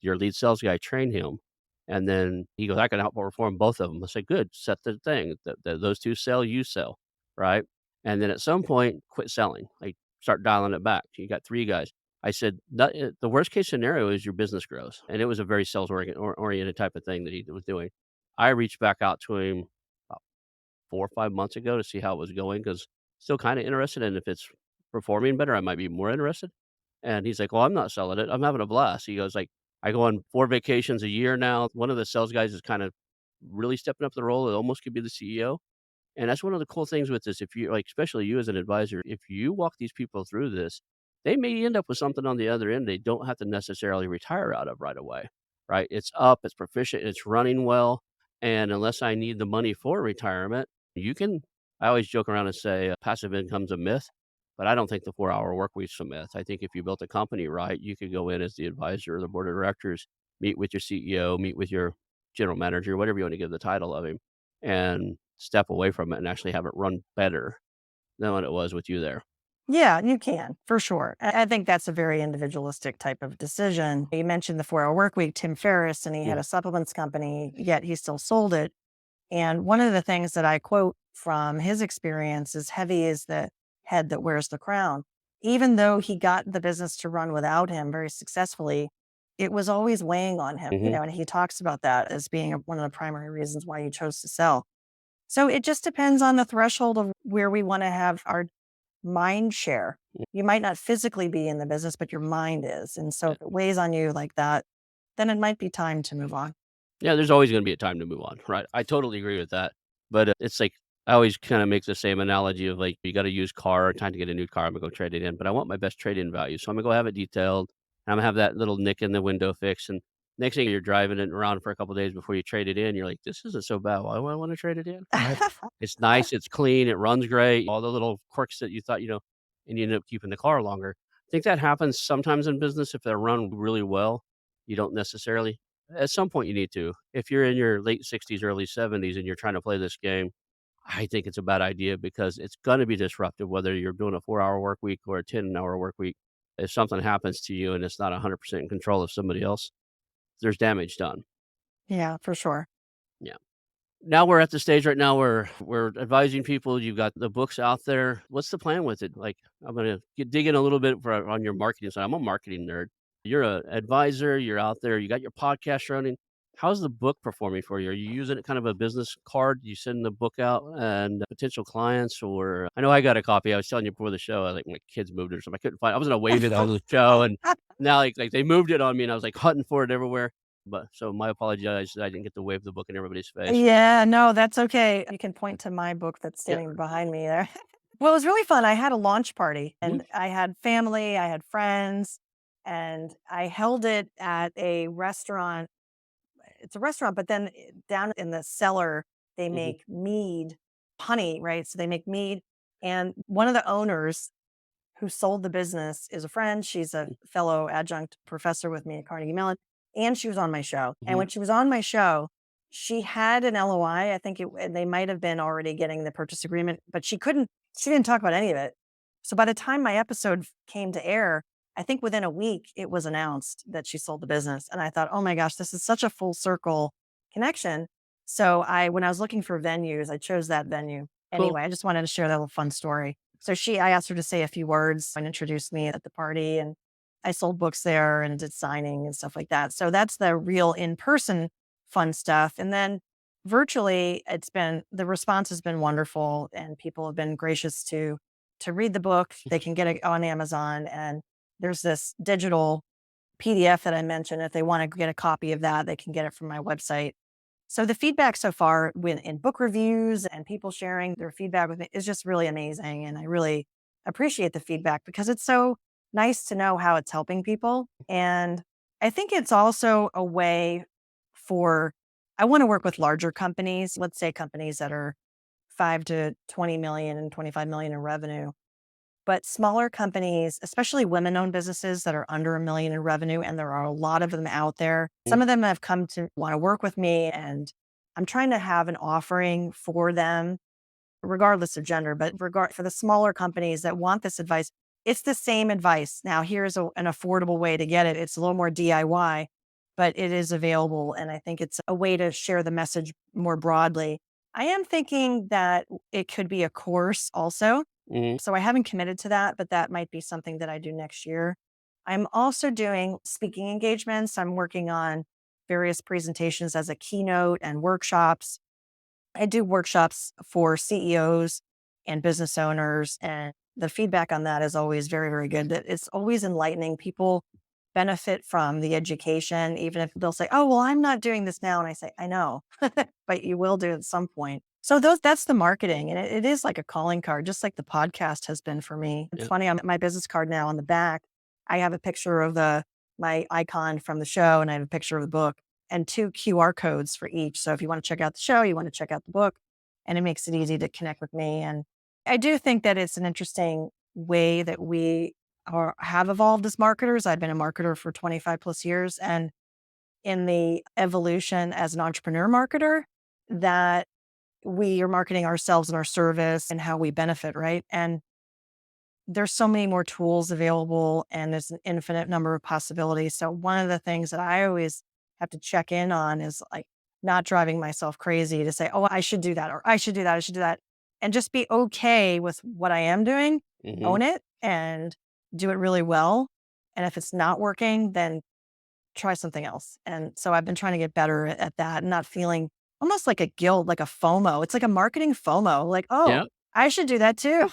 your lead sales guy train him." And then he goes, "I can outperform both of them." I said, "Good. Set the thing. Those 2 sell, you sell." Right? And then at some point, quit selling, like, start dialing it back. You got 3 guys. I said, The worst case scenario is your business grows." And it was a very sales oriented type of thing that he was doing. I reached back out to him about 4 or 5 months ago to see how it was going because still kinda interested, and if it's performing better, I might be more interested. And he's like, "Well, I'm not selling it. I'm having a blast." He goes, like, "I go on 4 vacations a year now." One of the sales guys is kind of really stepping up the role. It almost could be the CEO. And that's one of the cool things with this. If you like, especially you as an advisor, if you walk these people through this, they may end up with something on the other end they don't have to necessarily retire out of right away, right? It's up, it's proficient, it's running well. And unless I need the money for retirement, you can. I always joke around and say passive income's a myth, but I don't think the 4-hour work week's a myth. I think if you built a company right, you could go in as the advisor or the board of directors, meet with your CEO, meet with your general manager, whatever you want to give the title of him, and step away from it and actually have it run better than what it was with you there. Yeah, you can for sure. I think that's a very individualistic type of decision. You mentioned the 4-hour work week, Tim Ferriss, and he had Mm, a supplements company, yet he still sold it. And one of the things that I quote from his experience is heavy is the head that wears the crown. Even though he got the business to run without him very successfully, it was always weighing on him, mhm. and he talks about that as being one of the primary reasons why he chose to sell. So it just depends on the threshold of where we want to have our mind share. You might not physically be in the business, but your mind is. And so Yeah. if it weighs on you like that, then it might be time to move on. Yeah, there's always gonna be a time to move on, right? I totally agree with that. But, it's like, I always kinda make the same analogy of, like, you got a used car, time to get a new car, I'm gonna go trade it in, but I want my best trade-in value, so I'm gonna go have it detailed, and I'm gonna have that little nick in the window fixed, and next thing you're driving it around for a couple days before you trade it in, you're like, "This isn't so bad. Why do I wanna trade it in?" Right? It's nice, it's clean, it runs great, all the little quirks that you thought, and you end up keeping the car longer. I think that happens sometimes in business if they're run really well. You don't necessarily at some point, you need to. If you're in your late 60s, early 70s, and you're trying to play this game, I think it's a bad idea because it's going to be disruptive, whether you're doing a 4-hour work week or a 10-hour work week. If something happens to you and it's not 100% in control of somebody else, there's damage done. Yeah, for sure. Yeah. Now we're at the stage right now where we're advising people. You've got the books out there. What's the plan with it? Like, I'm gonna dig in a little bit on your marketing side. I'm a marketing nerd. You're a advisor. You're out there. You got your podcast running. How's the book performing for you? Are you using it kind of a business card? You send the book out and potential clients, or I know I got a copy. I was telling you before the show. I like my kids moved it or something. I couldn't find. I was gonna wave it on the show, and now like they moved it on me, and I was like hunting for it everywhere. But so my apologies that I didn't get to wave the book in everybody's face. Yeah, no, that's okay. You can point to my book that's Yeah. standing behind me there. Well, it was really fun. I had a launch party Mhm. and I had family, I had friends, and I held it at a restaurant. It's a restaurant, but then down in the cellar, they Mhm. make mead, honey, right? So they make mead. And one of the owners who sold the business is a friend. She's a fellow adjunct professor with me at Carnegie Mellon, and she was on my show. And Mhm. when she was on my show, she had an LOI. I think they might have been already getting the purchase agreement, but she didn't talk about any of it. So by the time my episode came to air, I think within a week it was announced that she sold the business. And I thought, oh my gosh, this is such a full circle connection. So when I was looking for venues, I chose that venue. Cool. Anyway, I just wanted to share that little fun story. So I asked her to say a few words and introduced me at the party. And I sold books there and did signing and stuff like that. So that's the real in person fun stuff. And then virtually, the response has been wonderful and people have been gracious to read the book. They can get it on Amazon. And there's this digital PDF that I mentioned. If they want to get a copy of that, they can get it from my website. So the feedback so far in book reviews and people sharing their feedback with me is just really amazing. And I really appreciate the feedback because it's so nice to know how it's helping people. And I think it's also a way for, I want to work with larger companies, let's say companies that are 5 to 20 million and 25 million in revenue. But smaller companies, especially women-owned businesses that are under 1 million in revenue, and there are a lot of them out there. Mhm. Some of them have come to wanna work with me, and I'm trying to have an offering for them, regardless of gender, but for the smaller companies that want this advice, it's the same advice. Now, here's an affordable way to get it. It's a little more DIY, but it is available, and I think it's a way to share the message more broadly. I am thinking that it could be a course also. Mhm. So I haven't committed to that, but that might be something that I do next year. I'm also doing speaking engagements. I'm working on various presentations as a keynote and workshops. I do workshops for CEOs and business owners, and the feedback on that is always very, very good. It's always enlightening. People benefit from the education, even if they'll say, "Oh, well, I'm not doing this now." And I say, "I know, but you will do it at some point." So that's the marketing, and it is like a calling card, just like the podcast has been for me. It's Yeah. funny. I'm my business card now on the back. I have a picture of the my icon from the show, and I have a picture of the book and 2 QR codes for each. So if you want to check out the show, you want to check out the book, and it makes it easy to connect with me. And I do think that it's an interesting way that have evolved as marketers. I've been a marketer for 25 plus years. And in the evolution as an entrepreneur marketer, that we are marketing ourselves and our service and how we benefit, right? And there's so many more tools available and there's an infinite number of possibilities. So one of the things that I always have to check in on is like not driving myself crazy to say, oh, I should do that or I should do that, I should do that. And just be okay with what I am doing, Mhm. own it and do it really well. And if it's not working, then try something else. And so I've been trying to get better at that and not feeling almost like a guilt, like a FOMO. It's like a marketing FOMO, like, oh, Yeah. I should do that too.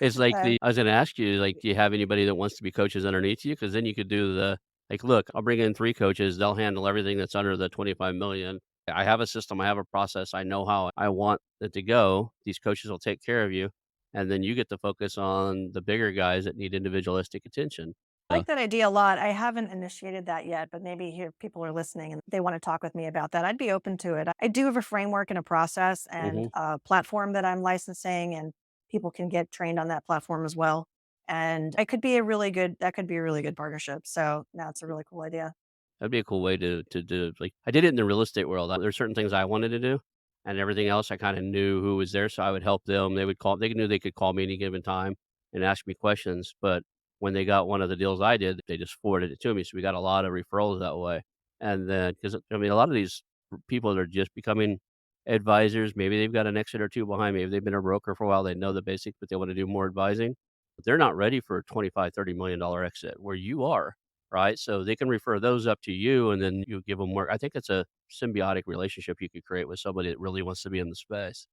It's like Uh, I was gonna ask you, like, do you have anybody that wants to be coaches underneath you? Because then you could do like, "Look, I'll bring in 3 coaches, they'll handle everything that's under the 25 million. I have a system, I have a process, I know how I want it to go. These coaches will take care of you, and then you get to focus on the bigger guys that need individualistic attention." I like that idea a lot. I haven't initiated that yet, but maybe here people are listening and they want to talk with me about that. I'd be open to it. I do have a framework and a process and Mhm. a platform that I'm licensing, and people can get trained on that platform as well. And it could be that could be a really good partnership. So now it's a really cool idea. That'd be a cool way to do like, I did it in the real estate world. There's certain things I wanted to do, and everything else I kinda knew who was there, so I would help them. They knew they could call me any given time and ask me questions, but when they got one of the deals I did, they just forwarded it to me, so we got a lot of referrals that way. And then, because I mean, a lot of these people that are just becoming advisors, maybe they've got an exit or 2 behind, maybe they've been a broker for a while, they know the basics, but they wanna do more advising, but they're not ready for a 25, $30 million exit where you are, right? So they can refer those up to you, and then you give them more. I think it's a symbiotic relationship you could create with somebody that really wants to be in the space.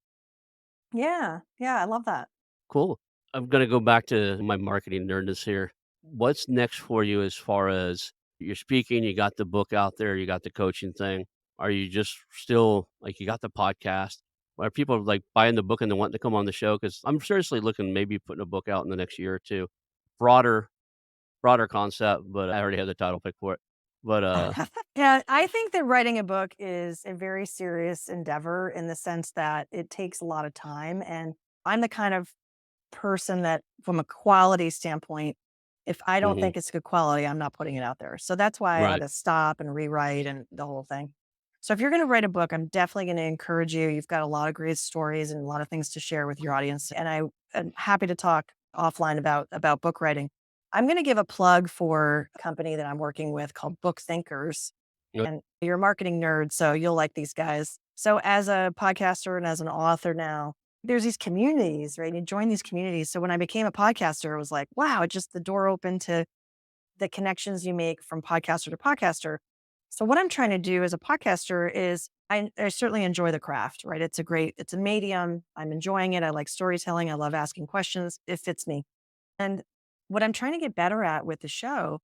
Yeah. Yeah. I love that. Cool. I'm gonna go back to my marketing nerdness here. What's next for you as far as you're speaking, you got the book out there, you got the coaching thing. Are you just still like you got the podcast? Are people like buying the book and they wanting to come on the show? Because I'm seriously looking maybe putting a book out in the next year or two. Broader, broader concept, but I already have the title pick for it. But Yeah, I think that writing a book is a very serious endeavor in the sense that it takes a lot of time. And I'm the kind of person that, from a quality standpoint, if I don't mhm, think it's good quality, I'm not putting it out there. So that's why I had right, to stop and rewrite and the whole thing. So if you're going to write a book, I'm definitely going to encourage you. You've got a lot of great stories and a lot of things to share with your audience. And I am happy to talk offline about book writing. I'm going to give a plug for a company that I'm working with called Book Thinkers. yep, And you're a marketing nerd, so you'll like these guys. So as a podcaster and as an author now, there's these communities, right? You join these communities. So when I became a podcaster, it was like, wow, it just the door open to the connections you make from podcaster to podcaster. So what I'm trying to do as a podcaster is I certainly enjoy the craft, right? It's a medium. I'm enjoying it. I like storytelling. I love asking questions. It fits me. And what I'm trying to get better at with the show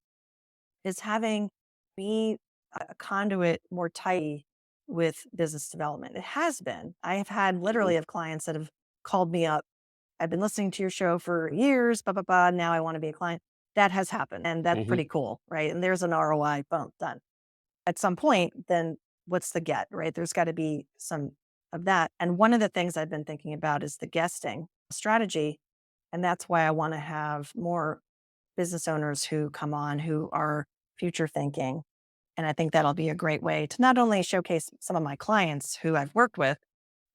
is having be a conduit more tight with business development. It has been. I have had mhm, literally have clients that have called me up. I've been listening to your show for years, blah, blah, blah. Now I want to be a client. That has happened. And that's mhm, pretty cool. Right. And there's an ROI, boom, done. At some point, then what's the get? Right. There's got to be some of that. And one of the things I've been thinking about is the guesting strategy. And that's why I want to have more business owners who come on who are future thinking. And I think that'll be a great way to not only showcase some of my clients who I've worked with,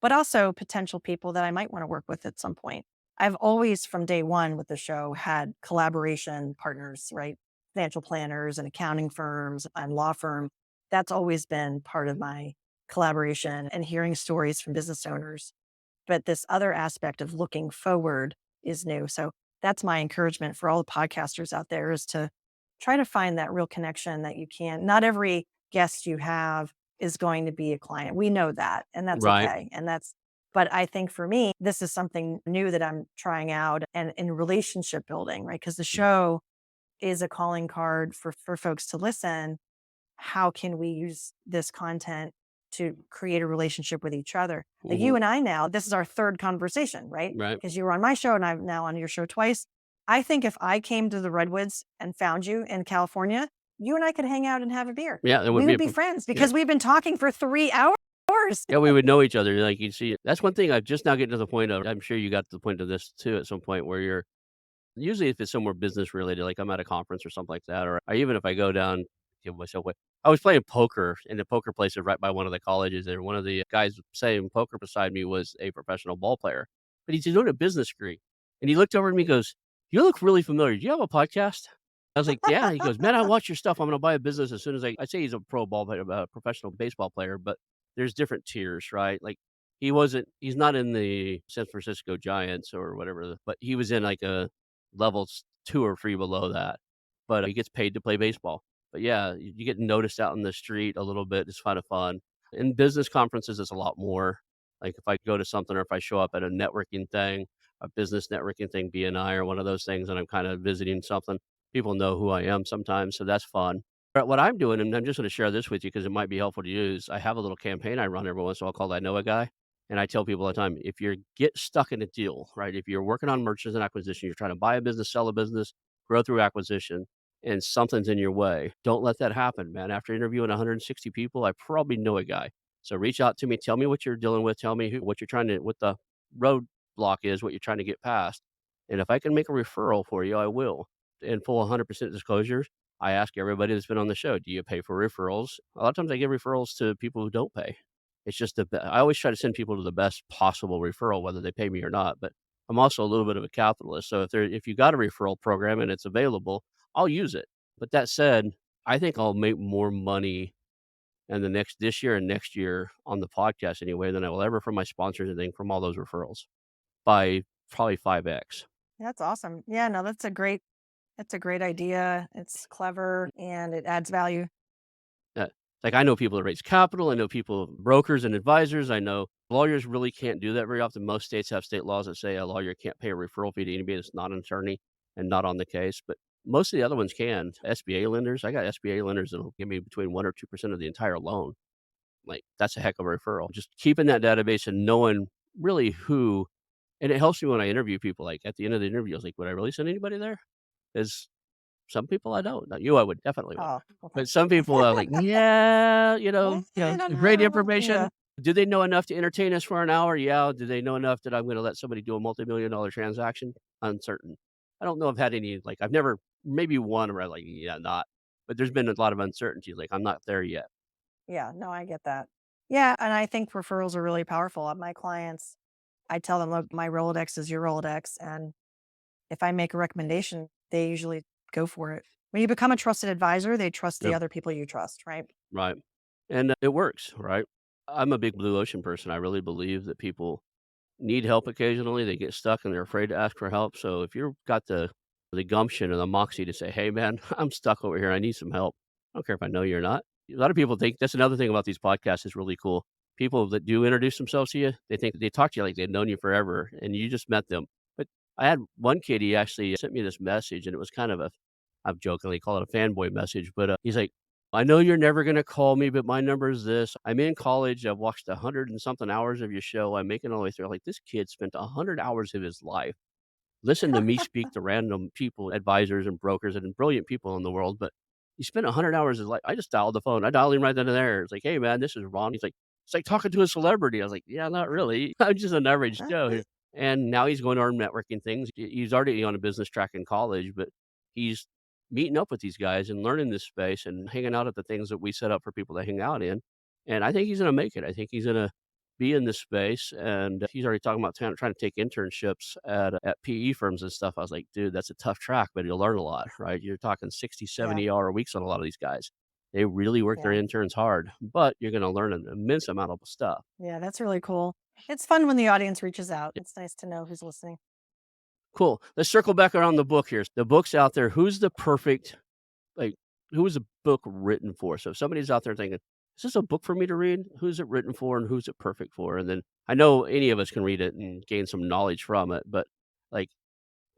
but also potential people that I might want to work with at some point. I've always, from day one with the show, had collaboration partners, right? Financial planners and accounting firms and law firms. That's always been part of my collaboration and hearing stories from business owners, but this other aspect of looking forward is new. So that's my encouragement for all the podcasters out there is to try to find that real connection that you can. Not every guest you have is going to be a client. We know that, and that's right, okay. But I think for me, this is something new that I'm trying out and in relationship building, right? Because the show is a calling card for folks to listen. How can we use this content to create a relationship with each other? Like mhm, you and I now, this is our third conversation, right? right. Because you were on my show and I'm now on your show twice. I think if I came to the Redwoods and found you in California, you and I could hang out and have a beer. Yeah, there would We be would a be friends yeah. because we've been talking for 3 hours. Yeah, we would know each other, like, you see that's one thing I've just now getting to the point of I'm sure you got to the point of this too at some point where you're usually if it's somewhere business related, like I'm at a conference or something like that, or I even if I go down, give myself away. I was playing poker, and the poker place is right by one of the colleges, and one of the guys playing poker beside me was a professional ball player, but he's doing a business degree, and he looked over at me and goes, "You look really familiar. Do you have a podcast?" I was like, "Yeah." He goes, "Man, I watch your stuff. I'm gonna buy a business as soon as I say he's a pro ball player, professional baseball player, but there's different tiers, right? Like, he's not in the San Francisco Giants or whatever, but he was in, like, a levels 2 or 3 below that, but he gets paid to play baseball. But, yeah, you get noticed out in the street a little bit, it's kinda fun. In business conferences, it's a lot more. Like, if I go to something or if I show up at a networking thing, a business networking thing, BNI or one of those things, and I'm kinda visiting something, people know who I am sometimes, so that's fun. But what I'm doing, and I'm just gonna share this with you because it might be helpful to you, is I have a little campaign I run every once in a while called I Know a Guy, and I tell people all the time, if you get stuck in a deal, right? If you're working on mergers and acquisition, you're trying to buy a business, sell a business, grow through acquisition, and something's in your way, don't let that happen, man. After interviewing 160 people, I probably know a guy. So reach out to me, tell me what you're dealing with, tell me what you're trying to, what the roadblock is, what you're trying to get past. And if I can make a referral for you, I will. In full 100% disclosure, I ask everybody that's been on the show, do you pay for referrals? A lot of times I give referrals to people who don't pay. It's just I always try to send people to the best possible referral, whether they pay me or not. But I'm also a little bit of a capitalist. So if you got a referral program and it's available, I'll use it. But that said, I think I'll make more money and this year and next year on the podcast anyway than I will ever from my sponsors and anything from all those referrals by probably 5x. That's awesome. Yeah, no, that's a great idea. It's clever and it adds value. Like, I know people that raise capital, I know people brokers and advisors, I know lawyers really can't do that very often. Most states have state laws that say a lawyer can't pay a referral fee to anybody that's not an attorney and not on the case, but most of the other ones can. SBA lenders, I got SBA lenders that'll give me between 1 or 2% of the entire loan. Like, that's a heck of a referral. Just keeping that database and knowing really who, and it helps me when I interview people, like, at the end of the interview, I was like, "Would I really send anybody there?" 'Cause some people I don't. Not you, I would definitely would. Oh, well, But thanks. some people are like, "Yeah, I don't great know. information. Yeah. Do they know enough to entertain us for an hour? Yeah. Do they know enough that I'm gonna let somebody do a multi-million-dollar transaction? Uncertain." I don't know if I've had any, like, I've never, maybe one where I'm like, "Yeah, not." But there's been a lot of uncertainty, like, I'm not there yet. Yeah, no, I get that. Yeah, and I think referrals are really powerful. My clients, I tell them, look, my Rolodex is your Rolodex. And if I make a recommendation, they usually go for it. When you become a trusted advisor, they trust the Yep, other people you trust, right? right. And, it works, right? I'm a big blue ocean person. I really believe that people need help occasionally, they get stuck and they're afraid to ask for help, so if you've got the gumption or the moxie to say, "Hey, man, I'm stuck over here, I need some help." I don't care if I know you or not. A lot of people think that's another thing about these podcasts is really cool. People that do introduce themselves to you, they think they talk to you like they've known you forever and you just met them. But I had one kid, he actually sent me this message and it was kind of a, I've jokingly call it a fanboy message, but, he's like, "I know you're never gonna call me, but my number is this. I'm in college. I've watched 100 and something hours of your show. I'm making all the way through." Like, this kid spent 100 hours of his life listening to me speak to random people, advisors and brokers and brilliant people in the world, but he spent 100 hours of his life. I just dialed the phone. I dialed him right then and there. It's like, "Hey, man, this is Ron." He's like, "It's like talking to a celebrity." I was like, "Yeah, not really. I'm just an average Joe." And now he's going to our networking things. He's already on a business track in college, but he's meeting up with these guys and learning this space and hanging out at the things that we set up for people to hang out in. And I think he's going to make it. I think he's going to be in this space, and he's already talking about trying to take internships at PE firms and stuff. I was like, "Dude, that's a tough track, but you'll learn a lot, right?" You're talking 60, Yeah, 70-hour weeks on a lot of these guys. They really work their yeah, interns hard, but you're gonna learn an immense amount of stuff. yeah. That's really cool. It's fun when the audience reaches out. It's nice to know who's listening. Cool. Let's circle back around the book here. The book's out there. Who's the perfect, like, who is the book written for? So if somebody's out there thinking, "Is this a book for me to read?" Who's it written for and who's it perfect for? And then I know any of us can read it and gain some knowledge from it, but, like,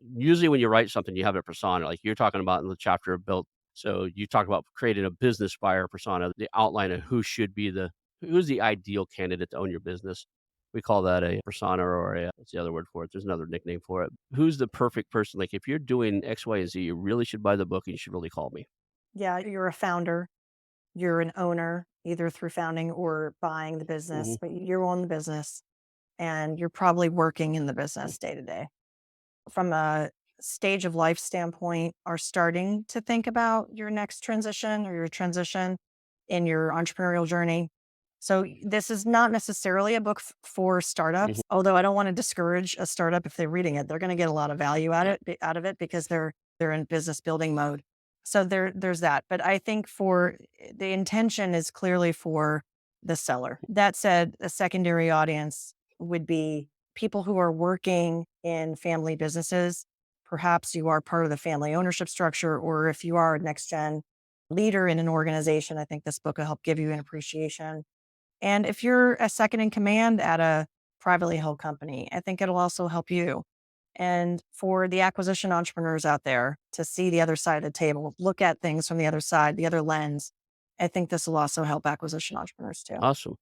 usually when you write something, you have a persona, like you're talking about in the chapter of built. So you talk about creating a business buyer persona, the outline of who's the ideal candidate to own your business. We call that a persona or a, what's the other word for it? There's another nickname for it. Who's the perfect person? Like, if you're doing X, Y, and Z, you really should buy the book and you should really call me. Yeah, you're a founder, you're an owner, either through founding or buying the Hmm. business, but you own the business and you're probably working in the business day to day. From a stage of life standpoint, are starting to think about your next transition or your transition in your entrepreneurial journey. So this is not necessarily a book for Hmm. startups, although I don't want to discourage a startup if they're reading it. They're going to get a lot of value out of it because they're in business building mode. So there's that. But I think for the intention is clearly for the seller. That said, a secondary audience would be people who are working in family businesses. Perhaps you are part of the family ownership structure, or if you are a next gen leader in an organization, I think this book will help give you an appreciation. And if you're a second in command at a privately held company, I think it'll also help you. And for the acquisition entrepreneurs out there to see the other side of the table, look at things from the other side, the other lens, I think this will also help acquisition entrepreneurs too. Awesome.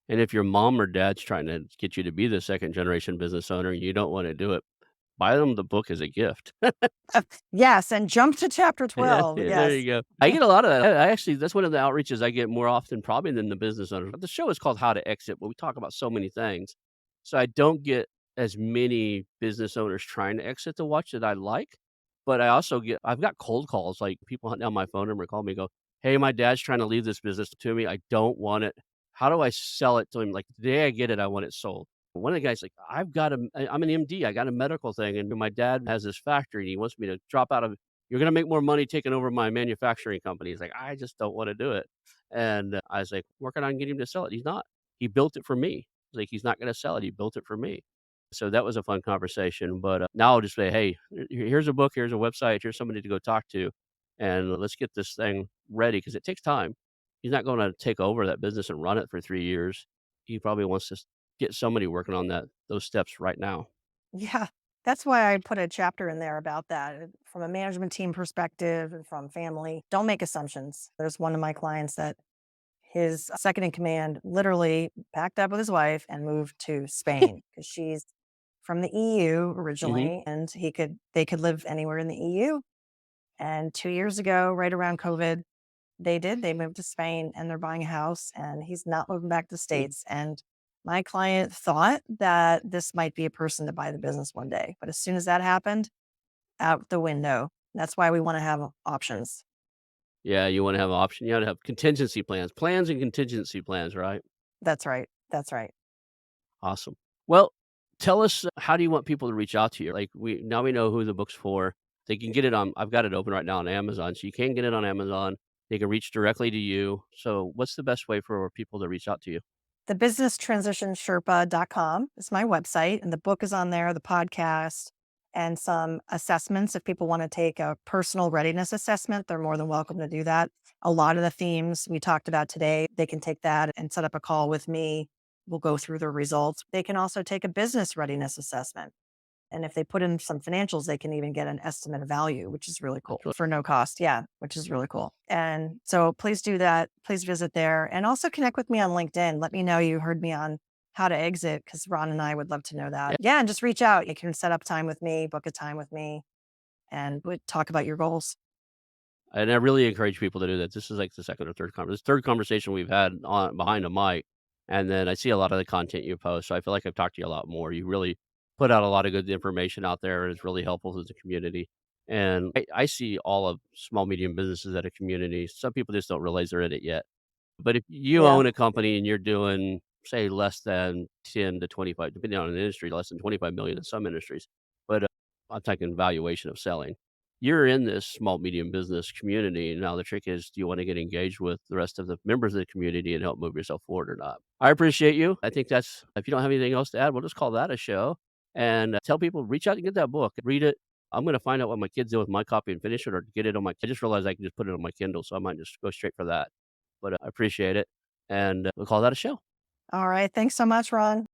And if your mom or dad's trying to get you to be the second generation business owner and you don't want to do it, buy them the book as a gift. Yes. And jump to chapter Yeah, 12. yeah, there Yes. you go. I get a lot of that. I actually, that's one of the outreaches I get more often probably than the business owners. But the show is called How to Exit, but we talk about so many things. So I don't get as many business owners trying to exit to watch that I like. But I've got cold calls, like people hunt down my phone number, call me, go, "Hey, my dad's trying to leave this business to me. I don't want it. How do I sell it to him? Like, the day I get it, I want it sold." One of the guys like, I'm an MD. I got a medical thing, and my dad has this factory, and he wants me to drop out of. You're gonna make more money taking over my manufacturing company. He's like, "I just don't wanna do it." And I was like, working on getting him to sell it. He's not. He built it for me. Like, he's not going to sell it. He built it for me. So that was a fun conversation. But now I'll just say, hey, here's a book, here's a website, here's somebody to go talk to, and let's get this thing ready because it takes time. He's not going to take over that business and run it for 3 years. He probably wants to get somebody working on those steps right now. Yeah. That's why I put a chapter in there about that from a management team perspective and from family. Don't make assumptions. There's one of my clients that his second in command literally packed up with his wife and moved to Spain because she's from the EU Hmm. originally, and they could live anywhere in the EU. And 2 years ago, right around COVID, they moved to Spain and they're buying a house, and he's not moving back to the States. And my client thought that this might be a person to buy the business one day. But as soon as that happened, out the window. That's why we want to have options. Yeah, you want to have an option. You got to have contingency plans and contingency plans, right? That's right. That's right. Awesome. Well, tell us, how do you want people to reach out to you? Like, we know who the book's for. They can get it on. I've got it open right now on Amazon, so you can get it on Amazon. They can reach directly to you. So, what's the best way for people to reach out to you? The businesstransitionsherpa.com is my website, and the book is on there, the podcast, and some assessments. If people want to take a personal readiness assessment, they're more than welcome to do that. A lot of the themes we talked about today, they can take that and set up a call with me. We'll go through the results. They can also take a business readiness assessment. And if they put in some financials, they can even get an estimate of value, which is really cool That's really for no cost. Yeah, which is really cool. And so please do that. Please visit there and also connect with me on LinkedIn. Let me know you heard me on how to exit because Ron and I would love to know that. yeah. Yeah, and just reach out. You can set up time with me, book a time with me, and we talk about your goals. And I really encourage people to do that. This is like the second or third conversation we've had on behind a mic, and then I see a lot of the content you post, so I feel like I've talked to you a lot more. You really put out a lot of good information out there, and it's really helpful to the community. And I see all of small, medium businesses at a community. Some people just don't realize they're in it yet. But if you Yeah. own a company and you're doing, say, less than 10 to 25, depending on an industry, less than 25 million in some industries, but I'm talking valuation of selling. You're in this small, medium business community. Now, the trick is, do you want to get engaged with the rest of the members of the community and help move yourself forward or not? I appreciate you. I think if you don't have anything else to add, we'll just call that a show and tell people, reach out and get that book, read it. I'm going to find out what my kids do with my copy and finish it or get it on I just realized I can just put it on my Kindle. So I might just go straight for that. But I appreciate it, and we'll call that a show. All right. Thanks so much, Ron.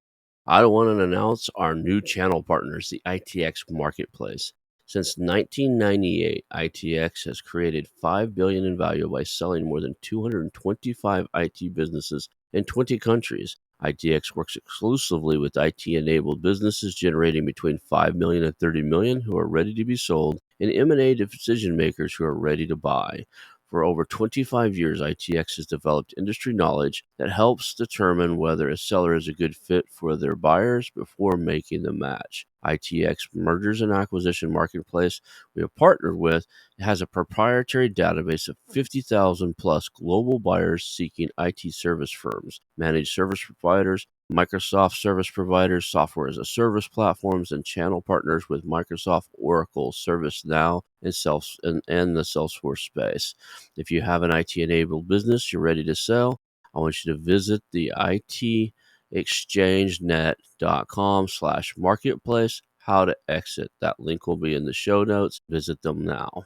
I want to announce our new channel partners, the ITX Marketplace. Since 1998, ITX has created $5 billion in value by selling more than 225 IT businesses in 20 countries. ITX works exclusively with IT-enabled businesses generating between 5 million and 30 million who are ready to be sold, and M&A decision makers who are ready to buy. For over 25 years, ITX has developed industry knowledge that helps determine whether a seller is a good fit for their buyers before making the match. ITX Mergers and Acquisition Marketplace we have partnered with has a proprietary database of 50,000 plus global buyers seeking IT service firms, managed service providers, Microsoft service providers, software as a service platforms, and channel partners with Microsoft, Oracle, ServiceNow, and the Salesforce space. If you have an IT enabled business you're ready to sell, I want you to visit the itexchangenet.com/marketplace. How to exit. That link will be in the show notes. Visit them now.